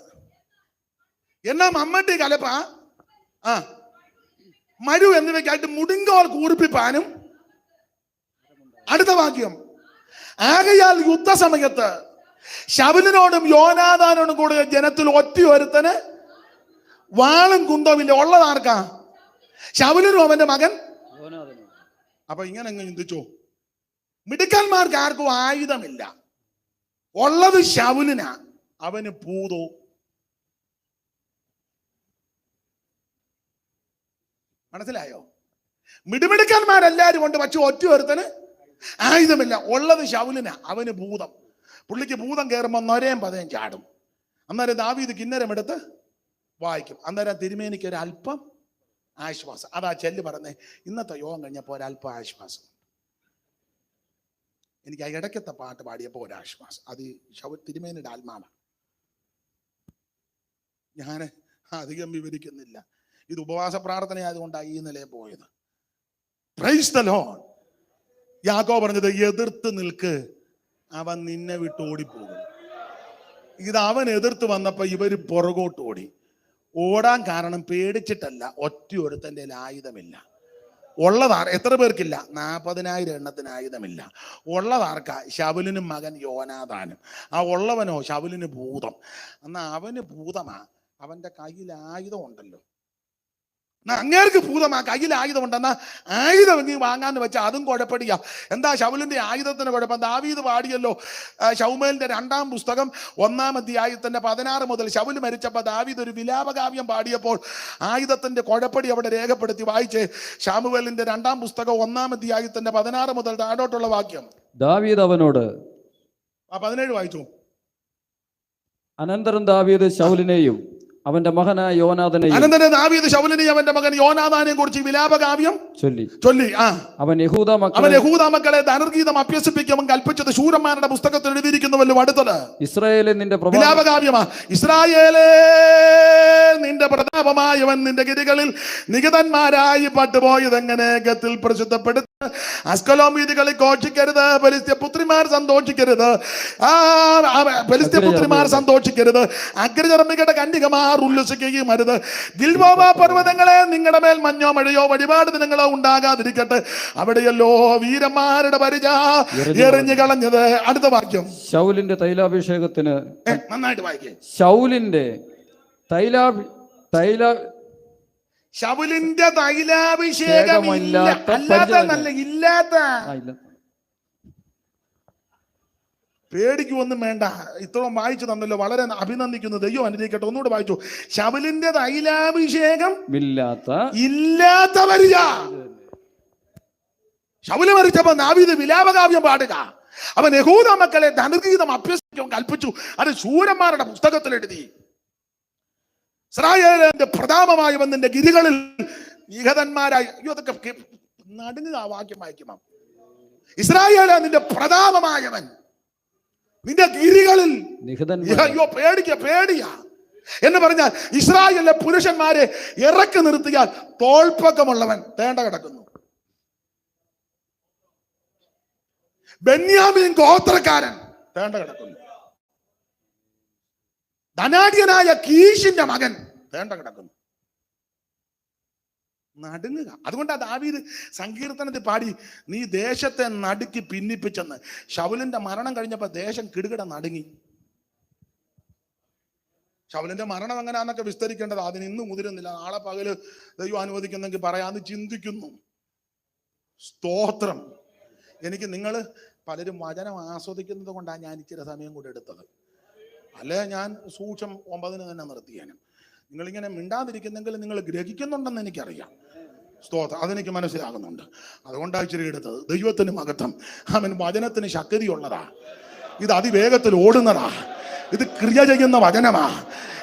എന്നാ മമ്മട്ടി കലപ്പ മഴു എന്നിവയ്ക്കായിട്ട് മുടിങ്കോൽ കൂർപ്പിപ്പാനും. അടുത്ത വാക്യം, ആകയാൽ യുദ്ധസമയത്ത് ശൗലിനോടും യോനാഥാനോടും കൂടെ ജനത്തിൽ ഒറ്റയൊരുത്തന് വാളും കുന്തവുമില്ല. ഉള്ളതാർക്കാ? ശൗലിനും അവന്റെ മകൻ. അപ്പൊ ഇങ്ങനെ അങ്ങ് ചിന്തിച്ചോ, മിടുക്കന്മാർക്ക് ആർക്കും ആയുധമില്ല. ഉള്ളത് ശൗലിനാ, അവന് പൂതോ. മനസ്സിലായോ? മിടുമിടുക്കന്മാരെല്ലാരും കൊണ്ട് പക്ഷെ ഒറ്റയൊരുത്തന് ആയുധമില്ല. ഉള്ളത് ശൗലിനാ, അവന് ഭൂതം. പുള്ളിക്ക് ഭൂതം കയറുമ്പോൾ നൊരയും പതയും ചാടും. അന്നേരം ദാവീദ് കിന്നരം എടുത്ത് വായിക്കും. അന്നേരം തിരുമേനിക്ക് ഒരു അല്പം ആശ്വാസം. അതാ ചെല്ല് പറഞ്ഞേ, ഇന്നത്തെ യോഗം കഴിഞ്ഞപ്പോൾ ഒരല്പം ആശ്വാസം. എനിക്ക് ആ ഇടയ്ക്കത്തെ പാട്ട് പാടിയപ്പോൾ ഒരാശ്വാസം. അത് തിരുമേനിയുടെ ആത്മാവാണ്. ഞാൻ അധികം വിവരിക്കുന്നില്ല. ഇത് ഉപവാസ പ്രാർത്ഥന ആയതുകൊണ്ടാണ് ഈ നിലയിൽ പോയത്. Price the Lord. യാക്കോബ് പറഞ്ഞത്, എതിർത്ത് നിൽക്ക്, അവൻ നിന്നെ വിട്ട് ഓടിപ്പോകും. ഇത് അവൻ എതിർത്ത് വന്നപ്പോ ഇവര് പുറകോട്ട് ഓടി. ഓടാൻ കാരണം പേടിച്ചിട്ടല്ല, ഒറ്റയൊരുത്തൻ്റെ ആയുധമില്ല. ഉള്ളതാർ എത്ര പേർക്കില്ല? 40,000 എണ്ണത്തിന് ആയുധമില്ല. ഉള്ളതാർക്കാ? ശൗലിനും മകൻ യോനാഥാനും. ആ ഉള്ളവനോ ശൗലിന് ഭൂതം. എന്നാ അവന് ഭൂതമാ, അവന്റെ കയ്യിൽ ആയുധം ഉണ്ടല്ലോ. അങ്ങേർക്ക് ഭൂതമാ, കയ്യിൽ ആയുധം ഉണ്ടെന്നാ ആയുധം എങ്കിൽ വാങ്ങാന്ന് വെച്ചാൽ അതും കുഴപ്പടിയാ. എന്താ ശൗലിന്റെ ആയുധത്തിന് കുഴപ്പം? ദാവീദ് പാടിയല്ലോ, ശൗമേലിന്റെ 2-ാം പുസ്തകം 1-ാം അധ്യായത്തിന്റെ 16 മുതൽ. ശൗല് മരിച്ചപ്പോൾ ദാവീദ് ഒരു വിലാപകാവ്യം പാടിയപ്പോൾ ആയുധത്തിന്റെ കുഴപ്പടി അവിടെ രേഖപ്പെടുത്തി. വായിച്ചേ, ശമൂവേലിന്റെ 2-ാം പുസ്തകം 1-ാം അധ്യായത്തിന്റെ 16 മുതൽ താഴോട്ടുള്ള വാക്യം. ദാവീദ് അവനോട് 17 വായിച്ചു. അനന്തരം ദാവീദ് ശൗലിനെയും അവന്റെ മകനായ യോനാഥാനെയും അവന്റെ മകൻ യോനാഥാനെയും കുറിച്ച് വിലാപകാവ്യം ചൊല്ലി. അവൻ യഹൂദ മക്കളെ ധനുർഗീതം അഭ്യസിപ്പിക്കും കൽപ്പിച്ചത് ശൂരന്മാരുടെ പുസ്തകത്തിൽ എഴുതിയിരിക്കുന്നുവല്ലോ. അടുത്തത്, ഇസ്രായേലെ നിന്റെ വിലാപകാവ്യമാ. ഇസ്രായേലേ നിന്റെ പ്രതാപമായവൻ നിന്റെ ഗിരികളിൽ നികിതന്മാരായി പട്ടുപോയതെങ്ങനെ ഗത്തിൽ പ്രസിദ്ധപ്പെടുത്ത. അസ്കലോം വീതികളിൽ ഘോഷിക്കരുത്, ഫെലിസ്ത്യ പുത്രിമാർ സന്തോഷിക്കരുത്. ഫെലിസ്ത്യ പുത്രിമാർ സന്തോഷിക്കരുത്. അഗ്രചർമ്മികളുടെ കന്യകമാർ ഉല്ലസിക്കുകയും അരുത്. ഗിൽബോവ പർവ്വതങ്ങളെ, നിങ്ങളുടെ മേൽ മഞ്ഞോ മഴയോ വഴിപാട് ദിനങ്ങളോ ഉണ്ടാകാതിരിക്കട്ടെ. അവിടെയല്ലോ വീരന്മാരുടെ പരിച എറിഞ്ഞു കളഞ്ഞത്. അടുത്ത വാക്യം, ശൗലിന്റെ തൈലാഭിഷേകത്തിന്. നന്നായിട്ട് വായിക്കേ. ശൗലിന്റെ തൈലാഭിഷേകം ഇല്ലാത്ത പേടിക്കൊന്നും വേണ്ട. ഇത്രയും വായിച്ചു തന്നല്ലോ, വളരെ അഭിനന്ദിക്കുന്നു. ദൈവം അനുഗ്രഹിക്കട്ടെ. ഒന്നുകൂടെ വായിച്ചു. ശൗലിന്റെ തൈലാഭിഷേകം ഇല്ലാത്ത പരിച. ശൗല് മരിച്ചപ്പോ ദാവീദ് വിലാപകാവ്യം പാടുക. അവൻ യഹൂദ മക്കളെ ധനുർഗീതം അഭ്യസിക്കാൻ കൽപ്പിച്ചു. അത് ശൂരന്മാരുടെ പുസ്തകത്തിൽ എഴുതി. ഇസ്രായേലിന്റെ പ്രതാപമായവൻ നിന്റെ ഗിരികളിൽ നിഹതന്മാരായി. അയ്യോ, അതൊക്കെ നടുങ്ങുക. ആ വാക്യം വായിക്കുമോ? ഇസ്രായേൽ നിന്റെ പ്രതാപമായവൻ നിന്റെ ഗിരികളിൽ. അയ്യോ, പേടിയാ എന്ന് പറഞ്ഞാൽ ഇസ്രായേലിലെ പുരുഷന്മാരെ ഇറക്കി നിർത്തിയാൽ തോൾപ്പക്കമുള്ളവൻ തേണ്ട കിടക്കുന്നു. ബെന്യാമീൻ ഗോത്രക്കാരൻ തേണ്ട കിടക്കുന്നു. ധനാഢ്യനായ കീശിന്റെ മകൻ തേണ്ട കിടക്കുന്നു. നടുങ്ങുക. അതുകൊണ്ടാ ദാവീദ് സങ്കീർത്തനത്തിൽ പാടി, നീ ദേശത്തെ നടുക്കി ഭിന്നിപ്പിച്ചെന്ന്. ശൗലിന്റെ മരണം കഴിഞ്ഞപ്പോ ദേശം കിടുകിട നടുങ്ങി. ശൗലിന്റെ മരണം എങ്ങനെയാന്നൊക്കെ വിസ്തരിക്കേണ്ടത്, അതിന് ഇന്ന് മുതിരുന്നില്ല. നാളെ പകല് ദൈവം അനുവദിക്കുന്നെങ്കിൽ പറയാന്ന് ചിന്തിക്കുന്നു. സ്തോത്രം. എനിക്ക് നിങ്ങൾ പലരും വചനം ആസ്വദിക്കുന്നത് കൊണ്ടാണ് ഞാൻ ഇച്ചിരി സമയം കൂടെ എടുത്തത്. അല്ലെ ഞാൻ സൂക്ഷം 9 തന്നെ നിർത്തിയാനും. നിങ്ങളിങ്ങനെ മിണ്ടാതിരിക്കുന്നെങ്കിൽ നിങ്ങൾ ഗ്രഹിക്കുന്നുണ്ടെന്ന് എനിക്കറിയാം. സ്തോത്രം, അതെനിക്ക് മനസ്സിലാകുന്നുണ്ട്. അതുകൊണ്ടാണ് ഇച്ചിരി എടുത്തത്. ദൈവത്തിന് മഹത്വം. അവൻ വചനത്തിന് ശക്തിയുള്ളതാ. ഇത് അതിവേഗത്തിൽ ഓടുന്നതാ. ഇത് ക്രിയ ചെയ്യുന്ന വചനമാ.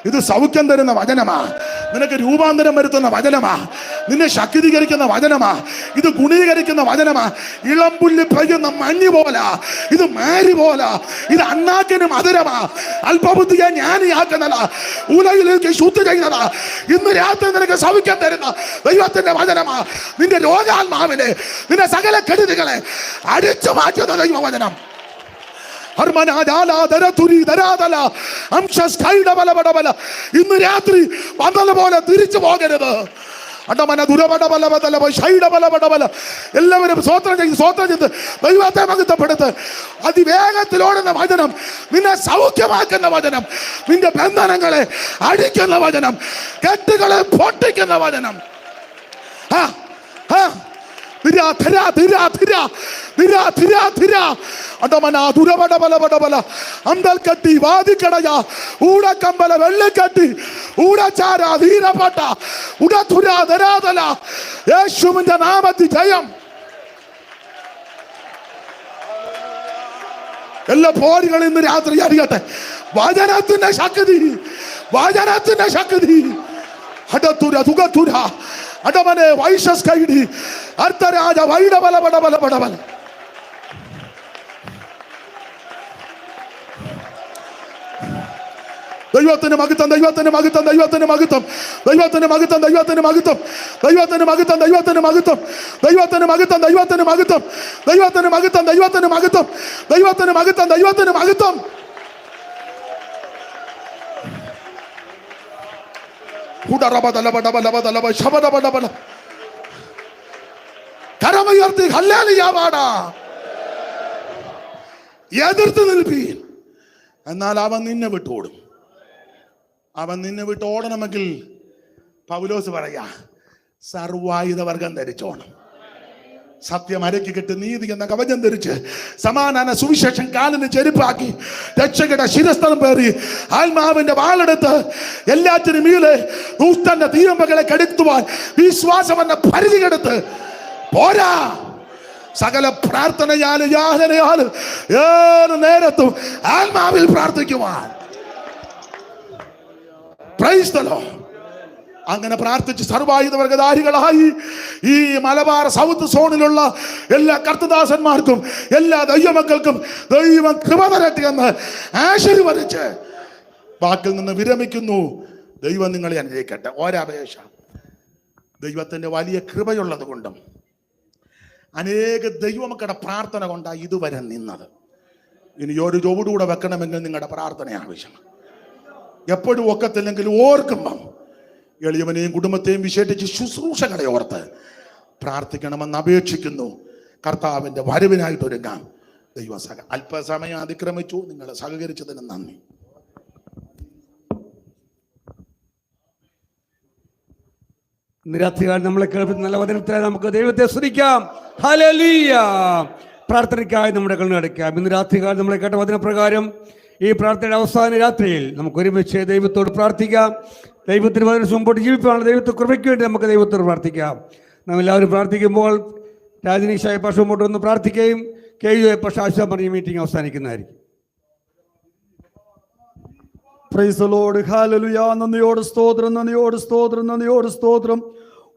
ഇത് സൗഖ്യം തരുന്ന വചനമാ. നിനക്ക് രൂപാന്തരം വരുത്തുന്ന വചനമാ. നിന്നെ ശക്തീകരിക്കുന്ന വചനമാ. ഇത് ഗുണീകരിക്കുന്ന വചനമാ. ഇളംപുല്ല് പെയ്യുന്ന മഞ്ഞ് പോലാ. ഇത് മാരി പോലാ. ഇത് അണ്ണാക്കിന് മധുരമാ. അല്പബുദ്ധിയെ ജ്ഞാനിയാക്കുന്നതാ. ഉലയിലേക്ക് ശുദ്ധി ചെയ്യുന്നതാ. ഇന്ന് രാത്രി നിനക്ക് സൗഖ്യം തരുന്ന ദൈവത്തിന്റെ വചനമാ. നിന്റെ രോഗാത്മാവിനെ, നിന്റെ സകല കെടുതികളെ അടിച്ചു മാറ്റുന്ന ദൈവവചനം. ഇന്ന് രാത്രി വന്നതുപോലെ തിരിച്ചു പോകരുത്. എല്ലാവരും സ്വോത്രം ചെയ്ത് ദൈവത്തെ മഹത്വപ്പെടുത്ത്. അതിവേഗത്തിലോടുന്ന വചനം, നിന്നെ സൗഖ്യമാക്കുന്ന വചനം, നിന്റെ ബന്ധനങ്ങളെ അടിക്കുന്ന വചനം, കെട്ടുകളെ പൊട്ടിക്കുന്ന വചനം. അമ്പൽക്കട്ടി വാതിക്കടയ ഊടക്കമ്പല വെള്ളിക്കട്ടി ഊടച്ചാര ധീരപ്പെട്ട ഉടതുരാതരാതല. യേശുവിന്റെ നാമത്തിൽ ജയം. എല്ലാ പോരികളും ഇന്ന് രാത്രി അറിയട്ടെ. വചനത്തിന്റെ ശക്തി, വചനത്തിന്റെ ശക്തി. അടത്തുര തുകത്തുര അടമനെ വൈശസ് കൈഡി അർത്തരാജ വൈഡബല ബടബല ബടബല. ദൈവത്തിന് മഹത്വം, ദൈവത്തിന് മഹത്വം, ദൈവത്തിന് മഹത്വം, ദൈവത്തിന് മഹത്വം, ദൈവത്തിന് മഹത്വം, ദൈവത്തിന് മഹത്വം, ദൈവത്തിന് മഹത്വം, ദൈവത്തിന് മഹത്വം, ദൈവത്തിന് മഹത്വം, ദൈവത്തിന് മഹത്വം, ദൈവത്തിന് മഹത്വം, ദൈവത്തിന് മഹത്വം, ദൈവത്തിന് മഹത്വം. കരമുയർത്തി ഹല്ലേലൂയ പാടാ. എതിർത്ത് നിൽപ്പീൻ, എന്നാൽ അവൻ നിന്നെ വിട്ടോടും. അവൻ നിന്നെ വിട്ട് ഓടണമെങ്കിൽ പൗലോസ് പറയാ, സർവായുധവർഗം ധരിച്ചോണം. സത്യം അരക്കി കെട്ട് നീതി എന്ന കവചം ധരിച്ച് സമാധാന സുവിശേഷം കാലിന് ചെരുപ്പാക്കി രക്ഷകയുടെ ശിരസ്ത്രം പേറി ആത്മാവിന്റെ വാളെടുത്ത് എല്ലാറ്റിനും മീതെ ദുഷ്ടന്റെ തീരമ്പകളെ കെടുത്തുവാൻ വിശ്വാസം എന്ന പരിധിയെടുത്ത് പോരാ. സകല പ്രാർത്ഥനയാല് യാതനയാല് ഏത് നേരത്തും ആത്മാവിൽ പ്രാർത്ഥിക്കുവാൻ. Price the Lord. അങ്ങനെ പ്രാർത്ഥിച്ച് സർവായുധവർഗധാരികളായി ഈ മലബാർ സൗത്ത് സോണിലുള്ള എല്ലാ കർത്തദാസന്മാർക്കും എല്ലാ ദൈവമക്കൾക്കും ദൈവം കൃപ തരട്ടെ എന്ന് ആശീർവദിച്ച് വാക്കിൽ നിന്ന് വിരമിക്കുന്നു. ദൈവം നിങ്ങളെ അനുഗ്രഹിക്കട്ടെ. ഒരപേക്ഷ, ദൈവത്തിന്റെ വലിയ കൃപയുള്ളത് കൊണ്ടും അനേക ദൈവമക്കളുടെ പ്രാർത്ഥന കൊണ്ടാണ് ഇതുവരെ നിന്നത്. ഇനി ഒരു ചുവടുകൂടെ വെക്കണമെങ്കിൽ നിങ്ങളുടെ പ്രാർത്ഥന ആവശ്യമാണ്. എപ്പോഴും ഒക്കത്തില്ലെങ്കിൽ ഓർക്കുമ്പം എളിയവനെയും കുടുംബത്തെയും വിശേഷിച്ച് ശുശ്രൂഷകളെ ഓർത്ത് പ്രാർത്ഥിക്കണമെന്ന് അപേക്ഷിക്കുന്നു. കർത്താവിന്റെ വരവിനായിട്ടൊരുങ്ങാം. അല്പസമയം അതിക്രമിച്ചു. നിങ്ങൾ സഹകരിച്ചതിന് നന്ദി. നിരാത്രികാലം നമ്മളെ കേൾപ്പിക്കുന്ന നല്ല വചനത്തിനായി നമുക്ക് ദൈവത്തെ സ്തുതിക്കാം. ഹല്ലേലൂയ. പ്രാർത്ഥനയ്ക്കായി നമ്മുടെ കണ്ണടയ്ക്കാം. ഇന്ന് രാത്രികാലം നമ്മളെ കേട്ട വചനപ്രകാരം ഈ പ്രാർത്ഥനയുടെ അവസാന രാത്രിയിൽ നമുക്ക് ഒരുമിച്ച് ദൈവത്തോട് പ്രാർത്ഥിക്കാം. ദൈവത്തിന് വചനം മുമ്പോട്ട് ജീവിപ്പാണ്. ദൈവത്തെ കൃപയ്ക്ക് വേണ്ടി നമുക്ക് ദൈവത്തോട് പ്രാർത്ഥിക്കാം. നാം എല്ലാവരും പ്രാർത്ഥിക്കുമ്പോൾ രാജനീഷായ പക്ഷം മുമ്പോട്ട് വന്ന് പ്രാർത്ഥിക്കുകയും KU പക്ഷം ആശാ പറഞ്ഞ മീറ്റിംഗ് അവസാനിക്കുന്നതായിരിക്കും. Praise the Lord. ഹല്ലേലൂയ. നന്ദിയോട് സ്തോത്രം, നന്ദിയോട് സ്തോത്രം, നന്ദിയോട് സ്തോത്രം.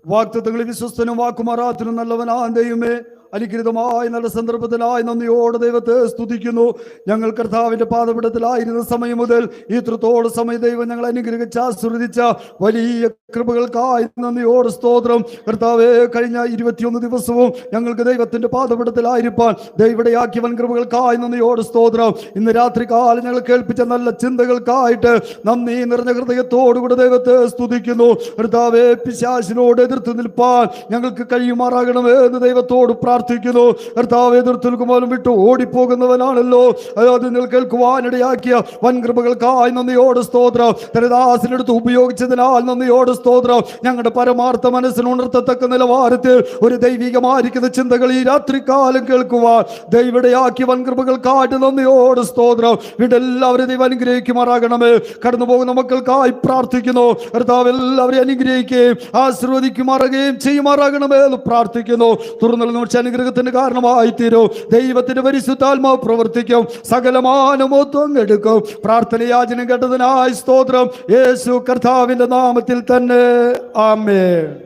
വാഗ്ദത്തങ്ങളിൽ വിശ്വസ്തനും വാക്കുമാറാത്തിനും നല്ലവനായ ദൈവമേ, അനുഗ്രഹീതമായ നല്ല സന്ദർഭത്തിലായി നന്ദിയോടെ ദൈവത്തെ സ്തുതിക്കുന്നു. ഞങ്ങൾ കർത്താവിന്റെ പാദപീഠത്തിലായിരുന്ന സമയം മുതൽ ഇത്രത്തോളം സമയം ദൈവം ഞങ്ങൾ അനുഗ്രഹിച്ച ആശീർവദിച്ച വലിയ കൃപകൾക്കായി നന്ദിയോടെ സ്തോത്രം. കർത്താവേ, കഴിഞ്ഞ 21 ദിവസവും ഞങ്ങൾക്ക് ദൈവത്തിന്റെ പാദപീഠത്തിലായിരിക്കാൻ ദൈവടയാക്കിയ വൻ കൃപകൾക്കായി നന്ദിയോടെ സ്തോത്രം. ഇന്ന് രാത്രി കാലം ഞങ്ങൾ കേൾപ്പിച്ച നല്ല ചിന്തകൾക്കായിട്ട് നന്ദി നിറഞ്ഞ ഹൃദയത്തോടുകൂടെ ദൈവത്തെ സ്തുതിക്കുന്നു. കർത്താവേ, പിശാചിനോട് എതിർത്ത് നിൽപ്പാൻ ഞങ്ങൾക്ക് കഴിയുമാറാകണമേ എന്ന് ദൈവത്തോട് പ്രാർത്ഥിക്കുന്നു. കർത്താവേ, എതിർത്ത് നിൽക്കുമ്പോഴും വിട്ടു ഓടിപ്പോകുന്നവനാണല്ലോ അത് നിങ്ങൾ കേൾക്കുവാനിടയാക്കിയ വൻ കൃപകൾക്കായി നന്ദിയോട് സ്തോത്രം. തരദാസിനെടുത്ത് ഉപയോഗിച്ചതിനാൽ നന്ദിയോട് സ്തോത്രം. ഞങ്ങളുടെ പരമാർത്ഥ മനസ്സിനുണർത്തത്തക്ക നിലവാരത്തിൽ ഒരു ദൈവികമായിരിക്കുന്ന ചിന്തകൾ ഈ രാത്രികാലം കേൾക്കുവാൻ ദൈവടയാക്കിയ വൻ കൃപകൾക്കായിട്ട് നന്ദിയോട് സ്തോത്രം. വീടെല്ലാവരും ദൈവം അനുഗ്രഹിക്കുമാറാകണമേ. കടന്നു പോകുന്ന മക്കൾക്കായി പ്രാർത്ഥിക്കുന്നു. കർത്താവ് എല്ലാവരെയും അനുഗ്രഹിക്കുകയും ആശീർവദിക്കുമാറുകയും ചെയ്യുമാറാകണമേ എന്ന് പ്രാർത്ഥിക്കുന്നു. തുറന്നുള്ള അനുഗ്രഹത്തിന് കാരണമായി തീരും. ദൈവത്തിന്റെ പരിശുദ്ധാത്മാവ് പ്രവർത്തിക്കും. സകലമാനമൊത്വം എടുക്കും. പ്രാർത്ഥനയാചനം കേട്ടതിനായി സ്തോത്രം. യേശു കർത്താവിന്റെ നാമത്തിൽ തന്നെ ആമേൻ.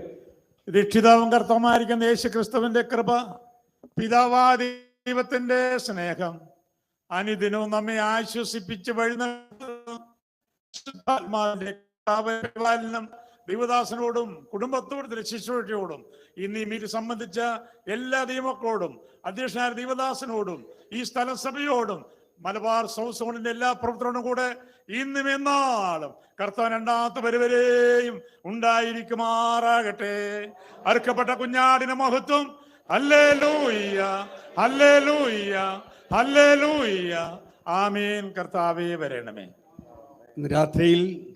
രക്ഷിതാവും കർത്താവുമായിരിക്കുന്ന യേശു ക്രിസ്തുവിന്റെ കൃപ, പിതാവാ ദൈവത്തിന്റെ സ്നേഹം അനുദിനവും നമ്മെ ആശ്വസിപ്പിച്ച് വഴി നടത്തുന്ന ദൈവദാസനോടും കുടുംബത്തോടും ശിശുവോടും ഇന്ന് ഈ മീറ്റ് സംബന്ധിച്ച എല്ലാ ദൈവമക്കളോടും അധ്യക്ഷനായ ദൈവദാസനോടും ഈ സ്ഥലസഭയോടും മലബാർ സൗത്ത് സോണിന്റെ എല്ലാ പ്രവർത്തനോടും കൂടെ ഇന്നും എന്നാളും കർത്താവ് രണ്ടാമത്തെ വരെയും ഉണ്ടായിരിക്കുമാറാകട്ടെ. അറുക്കപ്പെട്ട കുഞ്ഞാടിന്റെ മഹത്വം. ഹല്ലേലൂയ, ഹല്ലേലൂയ, ഹല്ലേലൂയ. ആമേൻ. കർത്താവേ വരണമേ. ഇന്ന് രാത്രിയിൽ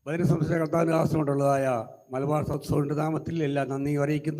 വചന സംസ്ഥ കർത്താവിന്റെ ആശ്രമമുള്ളതായ മലബാർ സൗത്ത് സോണിന്റെ നാമത്തിൽ എല്ലാ നന്ദി അറിയിക്കുന്നു.